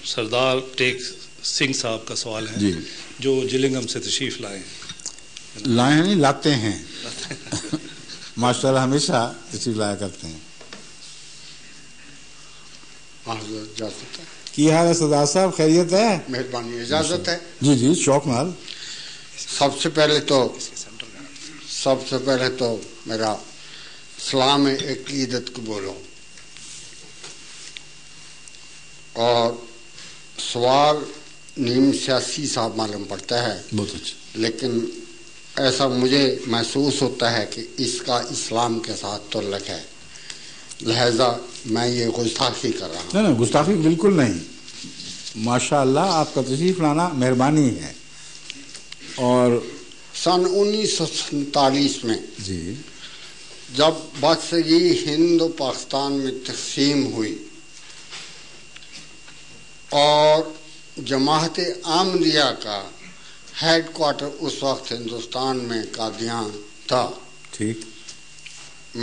سردار ٹیک سنگھ صاحب کا سوال ہے جی جو جلنگم سے تشریف لائے ہیں. لائے ہیں نہیں لاتے ہیں ماشاء اللہ ہمیشہ تشریف لایا کرتے ہیں. اجازت ہے؟ کی حال ہے سردار صاحب؟ خیریت ہے؟ مہربانی. اجازت ہے؟ جی جی شوق مال. سب سے پہلے تو میرا سلام عقیدت قبول ہو. اور سوال نیم سیاسی صاحب معلوم پڑتا ہے، بہت اچھا، لیکن ایسا مجھے محسوس ہوتا ہے کہ اس کا اسلام کے ساتھ تعلق ہے، لہذا میں یہ گستاخی کر رہا ہوں. نہیں گستاخی بالکل نہیں. ماشاء اللہ آپ کا تشریف لانا مہربانی ہے. اور سن 1947 میں جی جب بادشاہی ہند و پاکستان میں تقسیم ہوئی اور جماعت احمدیہ کا ہیڈ کوارٹر اس وقت ہندوستان میں قادیان تھا، ٹھیک،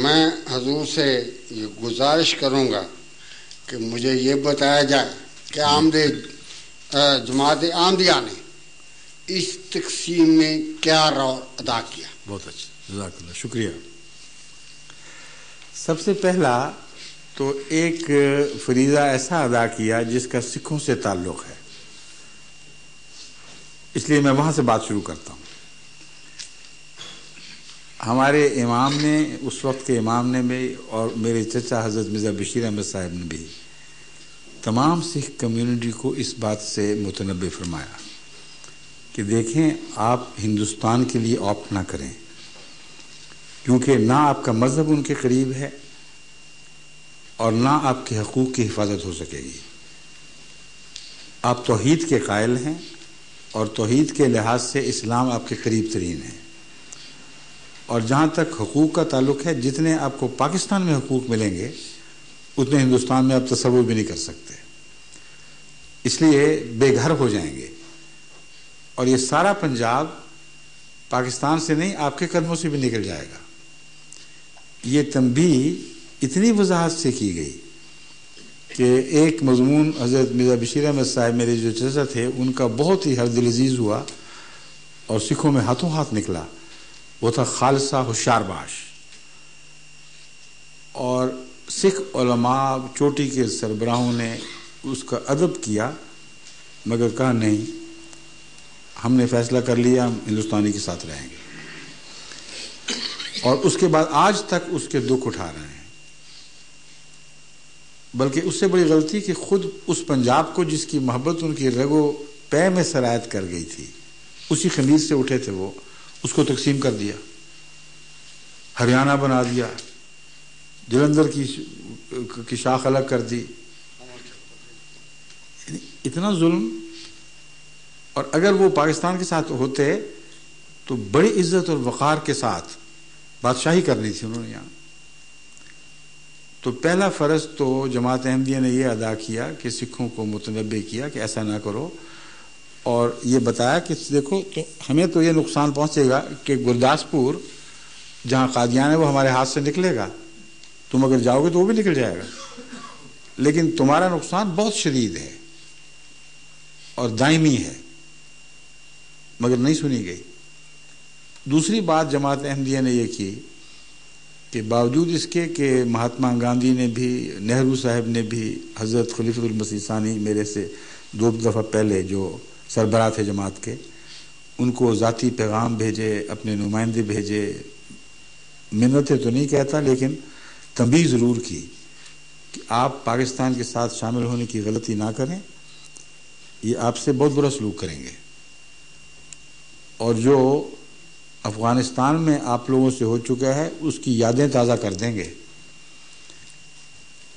میں حضور سے یہ گزارش کروں گا کہ مجھے یہ بتایا جائے کہ جماعت احمدیہ نے اس تقسیم میں کیا رول ادا کیا. بہت اچھا، جزاک اللہ، شکریہ. سب سے پہلا تو ایک فریضہ ایسا ادا کیا جس کا سکھوں سے تعلق ہے، اس لیے میں وہاں سے بات شروع کرتا ہوں. ہمارے امام نے، اس وقت کے امام نے بھی، اور میرے چچا حضرت مرزا بشیر احمد صاحب نے بھی تمام سکھ کمیونٹی کو اس بات سے متنبہ فرمایا کہ دیکھیں آپ ہندوستان کے لیے آپٹ نہ کریں، کیونکہ نہ آپ کا مذہب ان کے قریب ہے اور نہ آپ کے حقوق کی حفاظت ہو سکے گی. آپ توحید کے قائل ہیں اور توحید کے لحاظ سے اسلام آپ کے قریب ترین ہے. اور جہاں تک حقوق کا تعلق ہے، جتنے آپ کو پاکستان میں حقوق ملیں گے اتنے ہندوستان میں آپ تصور بھی نہیں کر سکتے، اس لیے بے گھر ہو جائیں گے. اور یہ سارا پنجاب پاکستان سے نہیں، آپ کے قدموں سے بھی نکل جائے گا. یہ تنبیہ اتنی وضاحت سے کی گئی کہ ایک مضمون حضرت مرزا بشیر احمد صاحب میرے جو چچا تھے ان کا بہت ہی ہردل عزیز ہوا اور سکھوں میں ہاتھوں ہاتھ نکلا، وہ تھا خالصہ ہوشیار باش. اور سکھ علماء چوٹی کے سربراہوں نے اس کا ادب کیا، مگر کہا نہیں، ہم نے فیصلہ کر لیا، ہم ہندوستانی کے ساتھ رہیں گے. اور اس کے بعد آج تک اس کے دکھ اٹھا رہے ہیں. بلکہ اس سے بڑی غلطی کہ خود اس پنجاب کو جس کی محبت ان کی رگ و پے میں سرایت کر گئی تھی، اسی خمیر سے اٹھے تھے وہ، اس کو تقسیم کر دیا، ہریانہ بنا دیا، جلندھر کی شاخ الگ کر دی. اتنا ظلم. اور اگر وہ پاکستان کے ساتھ ہوتے تو بڑی عزت اور وقار کے ساتھ بادشاہی کرنی تھی انہوں نے یہاں. تو پہلا فرض تو جماعت احمدیہ نے یہ ادا کیا کہ سکھوں کو متنبہ کیا کہ ایسا نہ کرو، اور یہ بتایا کہ دیکھو تو ہمیں تو یہ نقصان پہنچے گا کہ گرداسپور جہاں قادیان ہے وہ ہمارے ہاتھ سے نکلے گا، تم اگر جاؤ گے تو وہ بھی نکل جائے گا، لیکن تمہارا نقصان بہت شدید ہے اور دائمی ہے. مگر نہیں سنی گئی. دوسری بات جماعت احمدیہ نے یہ کی کہ باوجود اس کے کہ مہاتما گاندھی نے بھی، نہرو صاحب نے بھی، حضرت خلیفۃ المسیح ثانی میرے سے 2 دفعہ پہلے جو سربراہ تھے جماعت کے، ان کو ذاتی پیغام بھیجے، اپنے نمائندے بھیجے، منتیں تو نہیں کہتا لیکن تنبیہ ضرور کی کہ آپ پاکستان کے ساتھ شامل ہونے کی غلطی نہ کریں، یہ آپ سے بہت برا سلوک کریں گے، اور جو افغانستان میں آپ لوگوں سے ہو چکا ہے اس کی یادیں تازہ کر دیں گے.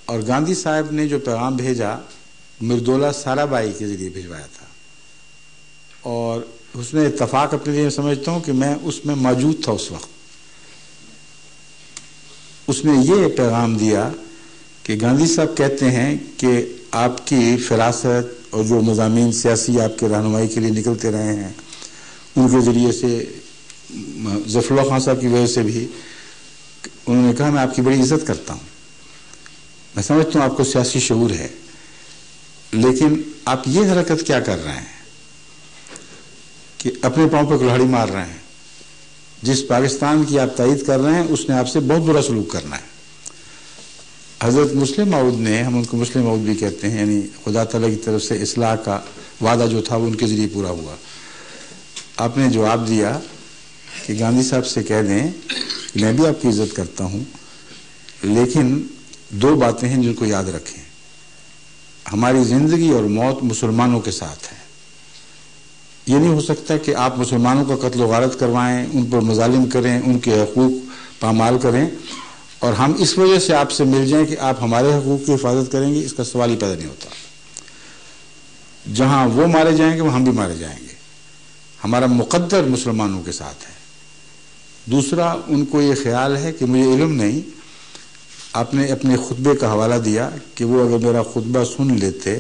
اور گاندھی صاحب نے جو پیغام بھیجا مردولا سارا بائی کے ذریعے بھجوایا تھا، اور اس میں اتفاق اپنے لیے سمجھتا ہوں کہ میں اس میں موجود تھا اس وقت. اس نے یہ پیغام دیا کہ گاندھی صاحب کہتے ہیں کہ آپ کی فراست اور جو مضامین سیاسی آپ کے رہنمائی کے لیے نکلتے رہے ہیں ان کے ذریعے سے، ظفر اللہ خان صاحب کی وجہ سے بھی، انہوں نے کہا میں آپ کی بڑی عزت کرتا ہوں، میں سمجھتا ہوں آپ کو سیاسی شعور ہے، لیکن آپ یہ حرکت کیا کر رہے ہیں کہ اپنے پاؤں پہ کلاڑی مار رہے ہیں. جس پاکستان کی آپ تائید کر رہے ہیں اس نے آپ سے بہت برا سلوک کرنا ہے. حضرت مسلم موعود نے، ہم ان کو مسلم موعود بھی کہتے ہیں، یعنی خدا تعالیٰ کی طرف سے اصلاح کا وعدہ جو تھا وہ ان کے ذریعے پورا ہوا. آپ نے جواب دیا کہ گاندھی صاحب سے کہہ دیں کہ میں بھی آپ کی عزت کرتا ہوں، لیکن 2 باتیں ہیں جن کو یاد رکھیں. ہماری زندگی اور موت مسلمانوں کے ساتھ ہے. یہ نہیں ہو سکتا کہ آپ مسلمانوں کا قتل و غارت کروائیں، ان پر مظالم کریں، ان کے حقوق پامال کریں، اور ہم اس وجہ سے آپ سے مل جائیں کہ آپ ہمارے حقوق کی حفاظت کریں گے. اس کا سوال ہی پیدا نہیں ہوتا. جہاں وہ مارے جائیں گے وہ ہم بھی مارے جائیں گے. ہمارا مقدر مسلمانوں کے ساتھ ہے. دوسرا، ان کو یہ خیال ہے کہ مجھے علم نہیں. آپ نے اپنے خطبے کا حوالہ دیا کہ وہ اگر میرا خطبہ سن لیتے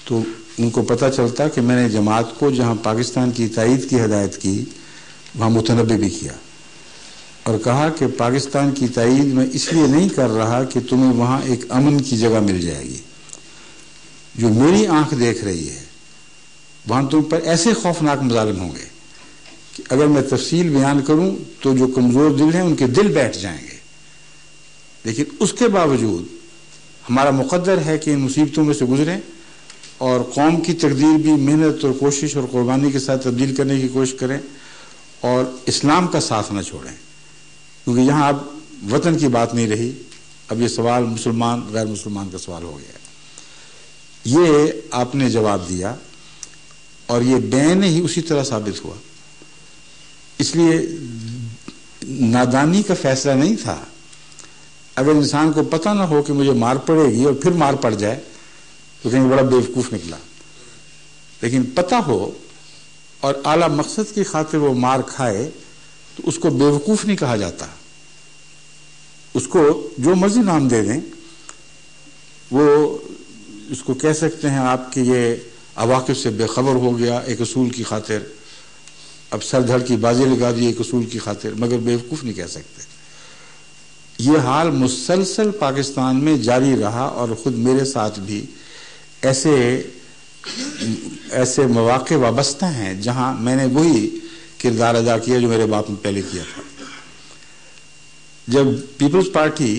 تو ان کو پتہ چلتا کہ میں نے جماعت کو جہاں پاکستان کی تائید کی ہدایت کی وہاں متنبع بھی کیا، اور کہا کہ پاکستان کی تائید میں اس لیے نہیں کر رہا کہ تمہیں وہاں ایک امن کی جگہ مل جائے گی. جو میری آنکھ دیکھ رہی ہے وہاں تم پر ایسے خوفناک مظالم ہوں گے کہ اگر میں تفصیل بیان کروں تو جو کمزور دل ہیں ان کے دل بیٹھ جائیں گے. لیکن اس کے باوجود ہمارا مقدر ہے کہ ان مصیبتوں میں سے گزریں اور قوم کی تقدیر بھی محنت اور کوشش اور قربانی کے ساتھ تبدیل کرنے کی کوشش کریں اور اسلام کا ساتھ نہ چھوڑیں. کیونکہ یہاں اب وطن کی بات نہیں رہی، اب یہ سوال مسلمان غیر مسلمان کا سوال ہو گیا. یہ آپ نے جواب دیا اور یہ بین ہی اسی طرح ثابت ہوا. اس لیے نادانی کا فیصلہ نہیں تھا. اگر انسان کو پتہ نہ ہو کہ مجھے مار پڑے گی اور پھر مار پڑ جائے تو کہیں بڑا بیوقوف نکلا. لیکن پتہ ہو اور اعلیٰ مقصد کی خاطر وہ مار کھائے تو اس کو بیوقوف نہیں کہا جاتا. اس کو جو مرضی نام دے دیں، وہ اس کو کہہ سکتے ہیں آپ کہ یہ عواقب سے بے خبر ہو گیا ایک اصول کی خاطر، اب سر دھڑ کی بازی لگا دی ایک اصول کی خاطر، مگر بیوقوف نہیں کہہ سکتے. یہ حال مسلسل پاکستان میں جاری رہا اور خود میرے ساتھ بھی ایسے مواقع وابستہ ہیں جہاں میں نے وہی کردار ادا کیا جو میرے باپ نے پہلے کیا تھا. جب پیپلز پارٹی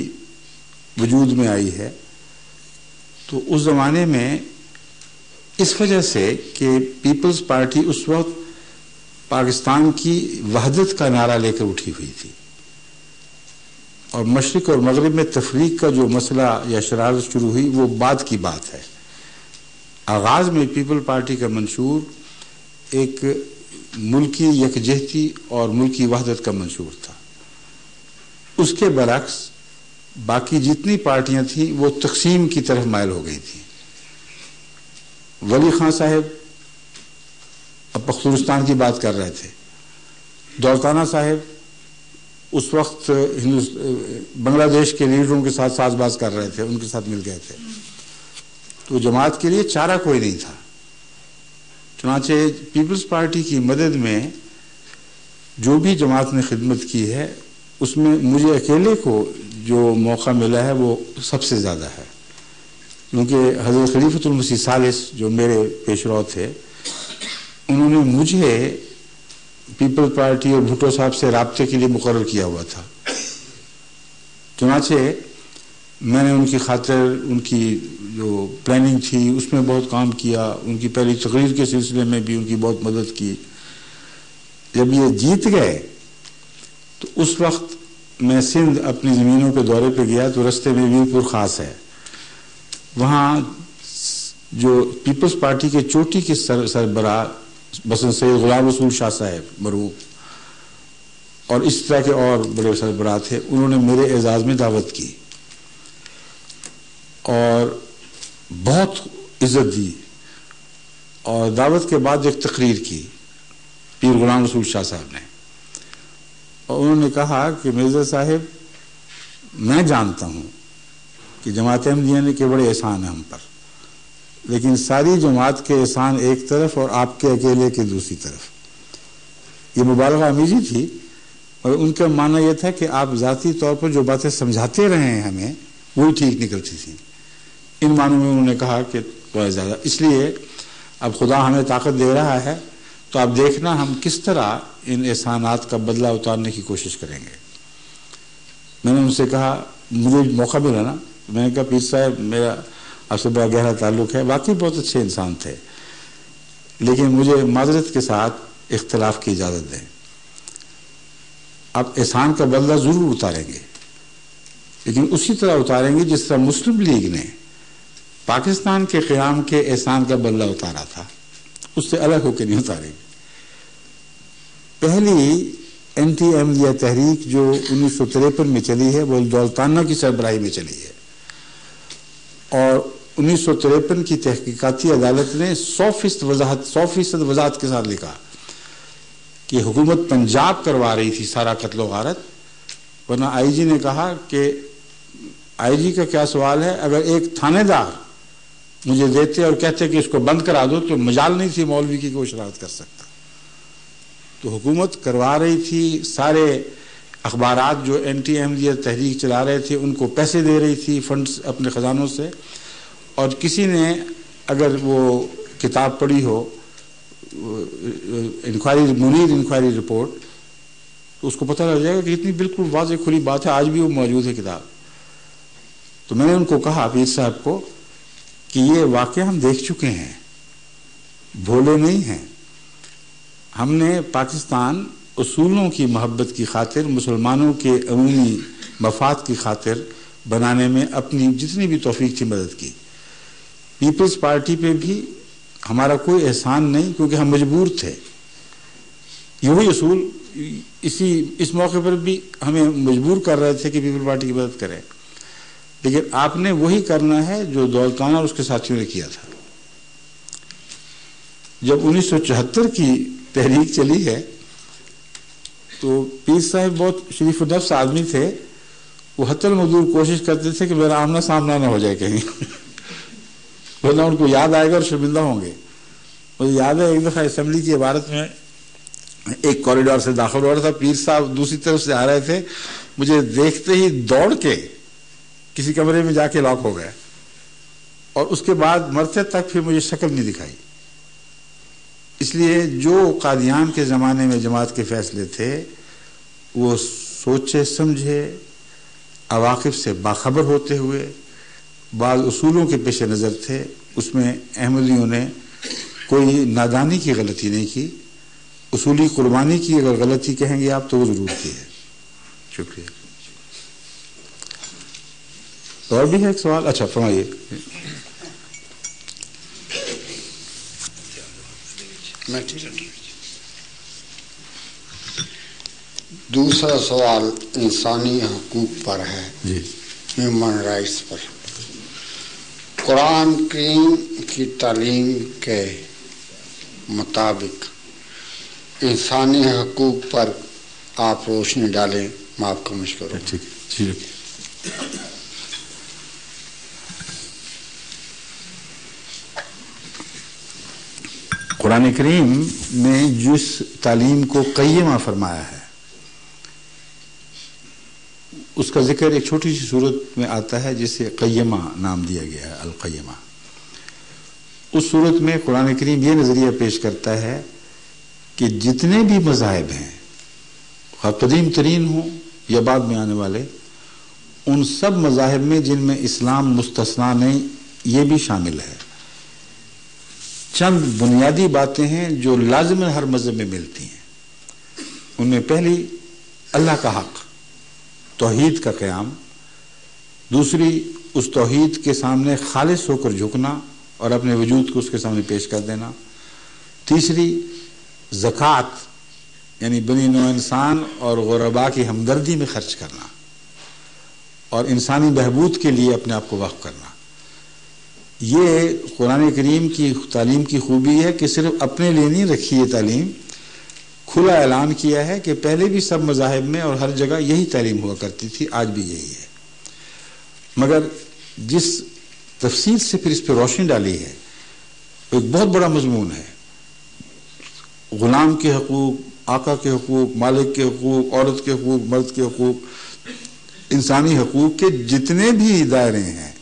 وجود میں آئی ہے تو اس زمانے میں اس وجہ سے کہ پیپلز پارٹی اس وقت پاکستان کی وحدت کا نعرہ لے کر اٹھی ہوئی تھی، اور مشرق اور مغرب میں تفریق کا جو مسئلہ یا شرارت شروع ہوئی وہ بعد کی بات ہے. آغاز میں پیپل پارٹی کا منشور ایک ملکی یکجہتی اور ملکی وحدت کا منشور تھا. اس کے برعکس باقی جتنی پارٹیاں تھیں وہ تقسیم کی طرف مائل ہو گئی تھیں. ولی خان صاحب اب پختونستان کی بات کر رہے تھے، دولتانہ صاحب اس وقت بنگلہ دیش کے لیڈروں کے ساتھ ساز باز کر رہے تھے، ان کے ساتھ مل گئے تھے. تو جماعت کے لیے چارہ کوئی نہیں تھا. چنانچہ پیپلز پارٹی کی مدد میں جو بھی جماعت نے خدمت کی ہے اس میں مجھے اکیلے کو جو موقع ملا ہے وہ سب سے زیادہ ہے. کیونکہ حضرت خلیفۃ المسیح ثالث جو میرے پیشرو تھے انہوں نے مجھے پیپل پارٹی اور بھٹو صاحب سے رابطے کے لیے مقرر کیا ہوا تھا. چنانچہ میں نے ان کی خاطر ان کی جو پلاننگ تھی اس میں بہت کام کیا، ان کی پہلی تقریر کے سلسلے میں بھی ان کی بہت مدد کی. جب یہ جیت گئے تو اس وقت میں سندھ اپنی زمینوں کے دورے پہ گیا تو رستے میں ویر پور خاص ہے، وہاں جو پیپلز پارٹی کے چوٹی کے سربراہ بسن سید غلام رسول شاہ صاحب مرحوم اور اس طرح کے اور بڑے سربراہ تھے، انہوں نے میرے اعزاز میں دعوت کی اور بہت عزت دی، اور دعوت کے بعد ایک تقریر کی پیر غلام رسول شاہ صاحب نے، اور انہوں نے کہا کہ مرزا صاحب میں جانتا ہوں کہ جماعت احمدیہ کے بڑے احسان ہیں ہم پر، لیکن ساری جماعت کے احسان ایک طرف اور آپ کے اکیلے کے دوسری طرف. یہ مبالغہ امیزی تھی اور ان کا معنی یہ تھا کہ آپ ذاتی طور پر جو باتیں سمجھاتے رہے ہیں ہمیں وہی ٹھیک نکلتی تھیں. ان معنوں میں انہوں نے کہا کہ بہت زیادہ. اس لیے اب خدا ہمیں طاقت دے رہا ہے تو آپ دیکھنا ہم کس طرح ان احسانات کا بدلہ اتارنے کی کوشش کریں گے. میں نے ان سے کہا, مجھے موقع ملا نا, میں نے کہا پیر صاحب میرا آپ سے بڑا گہرا تعلق ہے, واقعی بہت اچھے انسان تھے, لیکن مجھے معذرت کے ساتھ اختلاف کی اجازت دیں. آپ احسان کا بدلہ ضرور اتاریں گے, لیکن اسی طرح اتاریں گے جس طرح مسلم لیگ نے پاکستان کے قیام کے احسان کا بدلہ اتارا تھا, اس سے الگ ہو کے نہیں اتاریں گے. پہلی اینٹی احمدیہ تحریک جو 1953 میں چلی ہے وہ دولتانہ کی سربراہی میں چلی ہے, اور 1953 کی تحقیقاتی عدالت نے 100% وضاحت کے ساتھ لکھا کہ حکومت پنجاب کروا رہی تھی سارا قتل و غارت, ورنہ آئی جی نے کہا کہ آئی جی کا کیا سوال ہے, اگر ایک تھانے دار مجھے دیتے اور کہتے کہ اس کو بند کرا دو تو مجال نہیں تھی مولوی کی کوئی شرارت کر سکتا. تو حکومت کروا رہی تھی, سارے اخبارات جو اینٹی احمدیہ تحریک چلا رہے تھے ان کو پیسے دے رہی تھی فنڈز اپنے خزانوں سے, اور کسی نے اگر وہ کتاب پڑھی ہو منیر انکوائری رپورٹ تو اس کو پتہ لگ جائے گا کہ اتنی بالکل واضح کھلی بات ہے, آج بھی وہ موجود ہے کتاب. تو میں نے ان کو کہا پیر صاحب کو کہ یہ واقعہ ہم دیکھ چکے ہیں, بھولے نہیں ہیں. ہم نے پاکستان اصولوں کی محبت کی خاطر, مسلمانوں کے عمومی مفاد کی خاطر بنانے میں اپنی جتنی بھی توفیق تھی مدد کی. پیپلز پارٹی پہ بھی ہمارا کوئی احسان نہیں, کیونکہ ہم مجبور تھے. یہی اصول اس موقع پر بھی ہمیں مجبور کر رہے تھے کہ پیپل پارٹی کی مدد کریں, لیکن آپ نے وہی کرنا ہے جو دولتانہ اور اس کے ساتھیوں نے کیا تھا. جب 1974 کی تحریک چلی ہے تو پیر صاحب بہت شریف النفس آدمی تھے, وہ حتی المدور کوشش کرتے تھے کہ میرا آمنا سامنا نہ ہو جائے کہیں, ورنہ ان کو یاد آئے گا اور شرمندہ ہوں گے. مجھے یاد ہے ایک دفعہ اسمبلی کی عبارت میں ایک کوریڈور سے داخل ہو رہا تھا, پیر صاحب دوسری طرف سے آ رہے تھے, مجھے دیکھتے ہی دوڑ کے کسی کمرے میں جا کے لاک ہو گئے, اور اس کے بعد مرتے تک پھر مجھے شکل نہیں دکھائی. اس لیے جو قادیان کے زمانے میں جماعت کے فیصلے تھے وہ سوچے سمجھے, عواقب سے باخبر ہوتے ہوئے, بعض اصولوں کے پیش نظر تھے. اس میں احمدیوں نے کوئی نادانی کی غلطی نہیں کی, اصولی قربانی کی اگر غلطی کہیں گے آپ تو وہ ضرور کی ہے. شکریہ. اور بھی ہے ایک سوال؟ اچھا فرمائیے. دوسرا سوال انسانی حقوق پر ہے, جی, ہیومن رائٹس پر. قرآن کریم کی تعلیم کے مطابق انسانی حقوق پر آپ روشنی ڈالیں, میں آپ کا مشکور ہوں. ٹھیک ہے. قرآن کریم نے جس تعلیم کو قیمہ فرمایا ہے اس کا ذکر ایک چھوٹی سی صورت میں آتا ہے جسے قیمہ نام دیا گیا ہے, القیمہ. اس صورت میں قرآن کریم یہ نظریہ پیش کرتا ہے کہ جتنے بھی مذاہب ہیں, خواہ قدیم ترین ہوں یا بعد میں آنے والے, ان سب مذاہب میں جن میں اسلام مستثنا نہیں, یہ بھی شامل ہے. چند بنیادی باتیں ہیں جو لازماً ہر مذہب میں ملتی ہیں. ان میں پہلی اللہ کا حق, توحید کا قیام. دوسری اس توحید کے سامنے خالص ہو کر جھکنا اور اپنے وجود کو اس کے سامنے پیش کر دینا. تیسری زکوٰۃ, یعنی بنی نوع انسان اور غربا کی ہمدردی میں خرچ کرنا اور انسانی بہبود کے لیے اپنے آپ کو وقف کرنا. یہ قرآن کریم کی تعلیم کی خوبی ہے کہ صرف اپنے لیے نہیں رکھی یہ تعلیم, کھلا اعلان کیا ہے کہ پہلے بھی سب مذاہب میں اور ہر جگہ یہی تعلیم ہوا کرتی تھی, آج بھی یہی ہے. مگر جس تفصیل سے پھر اس پہ روشنی ڈالی ہے ایک بہت بڑا مضمون ہے. غلام کے حقوق, آقا کے حقوق, مالک کے حقوق, عورت کے حقوق, مرد کے حقوق, انسانی حقوق کے جتنے بھی دائرے ہیں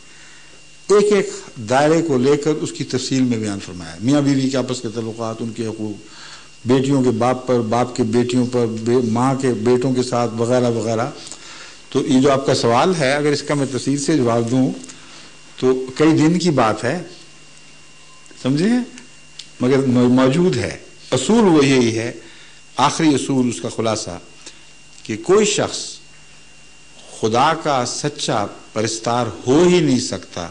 ایک ایک دائرے کو لے کر اس کی تفصیل میں بیان فرمایا. میاں بیوی کے آپس کے تعلقات، ان کے حقوق، بیٹیوں کے باپ پر، باپ کے بیٹیوں پر، ماں کے بیٹوں کے ساتھ، وغیرہ وغیرہ. تو یہ جو آپ کا سوال ہے، اگر اس کا میں تفصیل سے جواب دوں تو کئی دن کی بات ہے، سمجھے، مگر موجود ہے. اصول وہ یہی ہے، آخری اصول اس کا خلاصہ، کہ کوئی شخص خدا کا سچا پرستار ہو ہی نہیں سکتا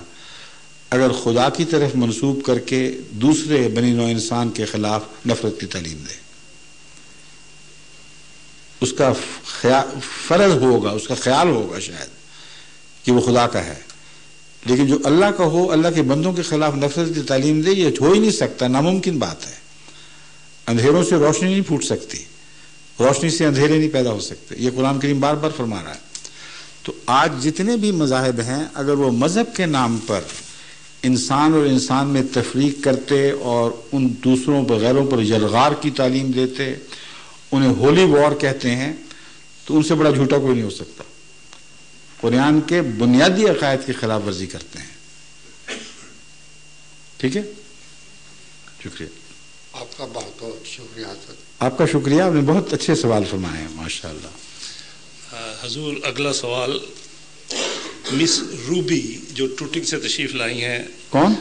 اگر خدا کی طرف منسوب کر کے دوسرے بنی نوع انسان کے خلاف نفرت کی تعلیم دے. اس کا فرض ہوگا، اس کا خیال ہوگا شاید کہ وہ خدا کا ہے، لیکن جو اللہ کا ہو، اللہ کے بندوں کے خلاف نفرت کی تعلیم دے، یہ ہو ہی نہیں سکتا، ناممکن بات ہے. اندھیروں سے روشنی نہیں پھوٹ سکتی، روشنی سے اندھیرے نہیں پیدا ہو سکتے، یہ قرآن کریم بار بار فرما رہا ہے. تو آج جتنے بھی مذاہب ہیں، اگر وہ مذہب کے نام پر انسان اور انسان میں تفریق کرتے اور ان دوسروں پر، غیروں پر یلغار کی تعلیم دیتے، انہیں ہولی وار کہتے ہیں، تو ان سے بڑا جھوٹا کوئی نہیں ہو سکتا. قرآن کے بنیادی عقائد کی خلاف ورزی کرتے ہیں. ٹھیک ہے، شکریہ. آپ کا بہت بہت شکریہ حضرت. آپ کا شکریہ، آپ نے بہت اچھے سوال فرمائے ہیں، ماشاء اللہ. حضور اگلا سوال مس روبی جو ٹوٹنگ سے تشریف لائی ہیں. کون؟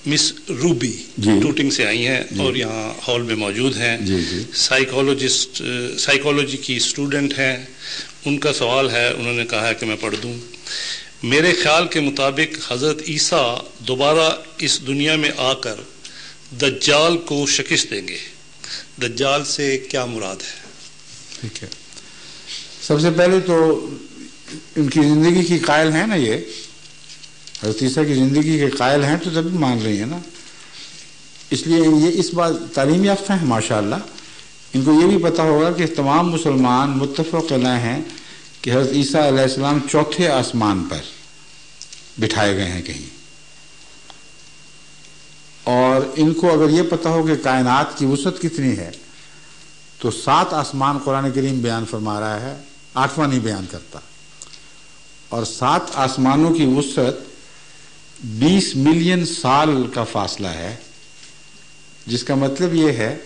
مس روبی جی. ٹوٹنگ سے آئی ہیں جی. اور یہاں ہال میں موجود ہیں. جی جی. سائیکالوجی کی اسٹوڈنٹ ہیں. ان کا سوال ہے، انہوں نے کہا ہے کہ میں پڑھ دوں. میرے خیال کے مطابق حضرت عیسیٰ دوبارہ اس دنیا میں آ کر دجال کو شکست دیں گے. دجال سے کیا مراد ہے؟ ٹھیک ہے، سب سے پہلے تو ان کی زندگی کی قائل ہیں نا، یہ حضرت عیسیٰ کی زندگی کے قائل ہیں تو تب مان رہی ہیں نا، اس لیے یہ اس بات تعلیم یافتہ ہیں ماشاءاللہ. ان کو یہ بھی پتہ ہوگا کہ تمام مسلمان متفق علیہ ہیں کہ حضرت عیسیٰ علیہ السلام چوتھے آسمان پر بٹھائے گئے ہیں کہیں. اور ان کو اگر یہ پتہ ہو کہ کائنات کی وسعت کتنی ہے تو 7 آسمان قرآن کریم بیان فرما رہا ہے، 8واں نہیں بیان کرتا. اور 7 آسمانوں کی وسعت 20 ملین سال کا فاصلہ ہے، جس کا مطلب یہ ہے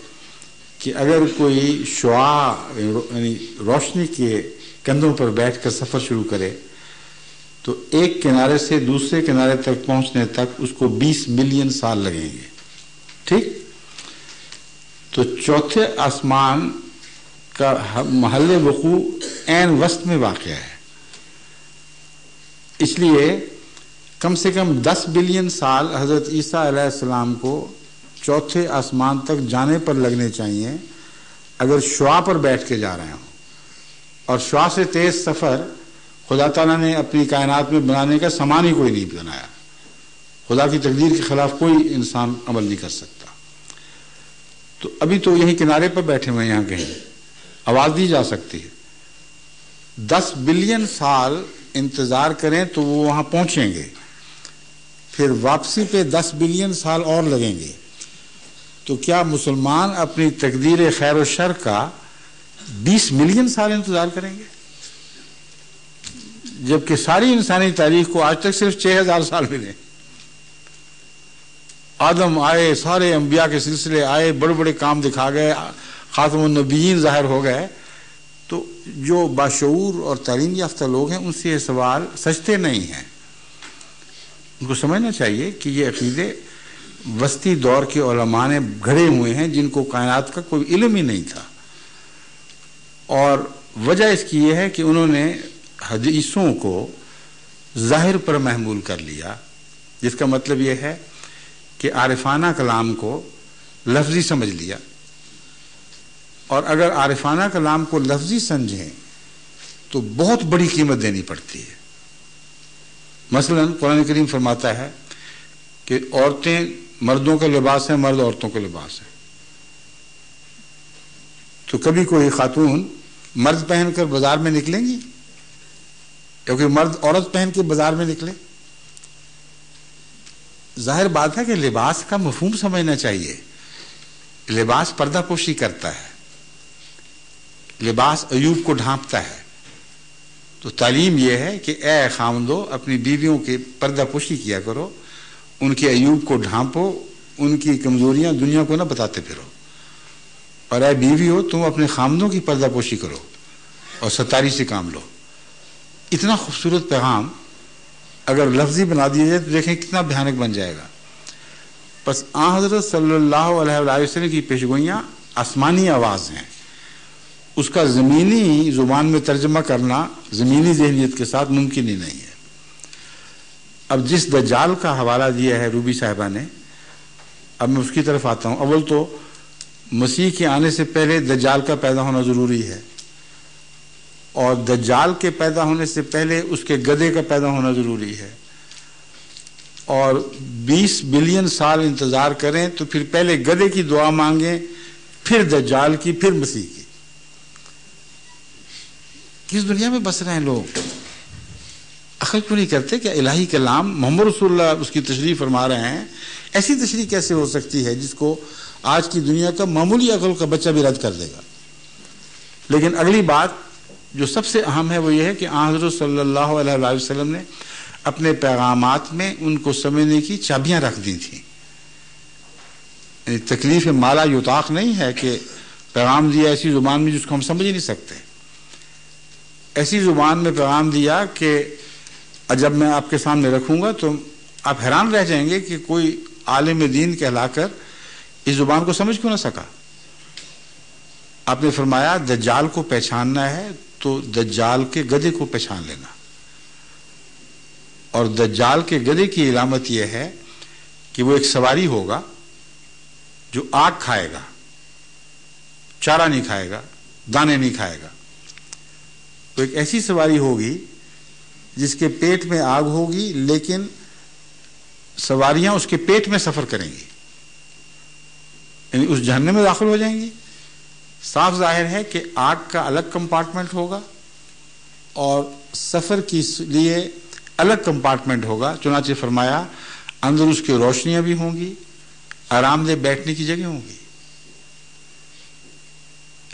کہ اگر کوئی شعاع یعنی روشنی کے کندھوں پر بیٹھ کر سفر شروع کرے تو ایک کنارے سے دوسرے کنارے تک پہنچنے تک اس کو 20 ملین سال لگیں گے. ٹھیک، تو چوتھے آسمان کا محل وقوع عین وسط میں واقع ہے، اس لیے کم سے کم 10 بلین سال حضرت عیسیٰ علیہ السلام کو چوتھے آسمان تک جانے پر لگنے چاہیے اگر شعاع پر بیٹھ کے جا رہے ہوں. اور شعاع سے تیز سفر خدا تعالیٰ نے اپنی کائنات میں بنانے کا سامان ہی کوئی نہیں بنایا. خدا کی تقدیر کے خلاف کوئی انسان عمل نہیں کر سکتا. تو ابھی تو یہیں کنارے پر بیٹھے ہوئے، یہاں کہیں آواز دی جا سکتی ہے. 10 بلین سال انتظار کریں تو وہ وہاں پہنچیں گے، پھر واپسی پہ 10 بلین سال اور لگیں گے. تو کیا مسلمان اپنی تقدیر خیر و شر کا 20 ملین سال انتظار کریں گے؟ جبکہ ساری انسانی تاریخ کو آج تک صرف 6000 سال ملے. آدم آئے، سارے انبیاء کے سلسلے آئے، بڑے بڑے کام دکھا گئے، خاتم النبیین ظاہر ہو گئے. تو جو باشعور اور تعلیم یافتہ لوگ ہیں ان سے یہ سوال سچتے نہیں ہیں. ان کو سمجھنا چاہیے کہ یہ عقیدے وسطی دور کے علماء نے گھڑے ہوئے ہیں جن کو کائنات کا کوئی علم ہی نہیں تھا. اور وجہ اس کی یہ ہے کہ انہوں نے حدیثوں کو ظاہر پر محمول کر لیا، جس کا مطلب یہ ہے کہ عارفانہ کلام کو لفظی سمجھ لیا. اور اگر عارفانہ کلام کو لفظی سمجھیں تو بہت بڑی قیمت دینی پڑتی ہے. مثلا قرآن کریم فرماتا ہے کہ عورتیں مردوں کا لباس ہیں، مرد عورتوں کا لباس ہے. تو کبھی کوئی خاتون مرد پہن کر بازار میں نکلیں گی یا کوئی مرد عورت پہن کے بازار میں نکلے؟ ظاہر بات ہے کہ لباس کا مفہوم سمجھنا چاہیے. لباس پردہ پوشی کرتا ہے، لباس عیوب کو ڈھانپتا ہے. تو تعلیم یہ ہے کہ اے خاوندو اپنی بیویوں کی پردہ پوشی کیا کرو ان کے عیوب کو ڈھانپو، ان کی کمزوریاں دنیا کو نہ بتاتے پھرو، اور اے بیوی ہو تم اپنے خامدوں کی پردہ پوشی کرو اور ستاری سے کام لو۔ اتنا خوبصورت پیغام اگر لفظی بنا دیا جائے تو دیکھیں کتنا بھیانک بن جائے گا۔ بس آن حضرت صلی اللہ علیہ وآلہ وسلم کی پیشگوئیاں آسمانی آواز ہیں، اس کا زمینی زبان میں ترجمہ کرنا زمینی ذہنیت کے ساتھ ممکن ہی نہیں ہے۔ اب جس دجال کا حوالہ دیا ہے روبی صاحبہ نے، اب میں اس کی طرف آتا ہوں۔ اول تو مسیح کے آنے سے پہلے دجال کا پیدا ہونا ضروری ہے، اور دجال کے پیدا ہونے سے پہلے اس کے گدھے کا پیدا ہونا ضروری ہے، اور 20 بلین سال انتظار کریں تو پھر پہلے گدھے کی دعا مانگیں، پھر دجال کی، پھر مسیح کی۔ کس دنیا میں بس رہے ہیں لوگ؟ عقل کیوں نہیں کرتے کہ الہی کلام محمد رسول اللہ اس کی تشریح فرما رہے ہیں؟ ایسی تشریح کیسے ہو سکتی ہے جس کو آج کی دنیا کا معمولی عقل کا بچہ بھی رد کر دے گا؟ لیکن اگلی بات جو سب سے اہم ہے وہ یہ ہے کہ آن حضرت صلی اللہ علیہ وآلہ وسلم نے اپنے پیغامات میں ان کو سمجھنے کی چابیاں رکھ دی تھیں۔ یعنی تکلیف مالا یطاق نہیں ہے کہ پیغام دیا ایسی زبان میں جس کو ہم سمجھ ہی نہیں سکتے، ایسی زبان میں پیغام دیا کہ جب میں آپ کے سامنے رکھوں گا تو آپ حیران رہ جائیں گے کہ کوئی عالم دین کہلا کر اس زبان کو سمجھ کیوں نہ سکا۔ آپ نے فرمایا دجال کو پہچاننا ہے تو دجال کے گدھے کو پہچان لینا، اور دجال کے گدھے کی علامت یہ ہے کہ وہ ایک سواری ہوگا جو آگ کھائے گا، چارہ نہیں کھائے گا، دانے نہیں کھائے گا۔ تو ایک ایسی سواری ہوگی جس کے پیٹ میں آگ ہوگی لیکن سواریاں اس کے پیٹ میں سفر کریں گی، یعنی اس جہنم میں داخل ہو جائیں گی۔ صاف ظاہر ہے کہ آگ کا الگ کمپارٹمنٹ ہوگا اور سفر کے لیے الگ کمپارٹمنٹ ہوگا۔ چنانچہ فرمایا اندر اس کی روشنیاں بھی ہوں گی، آرام دہ بیٹھنے کی جگہ ہوں گی۔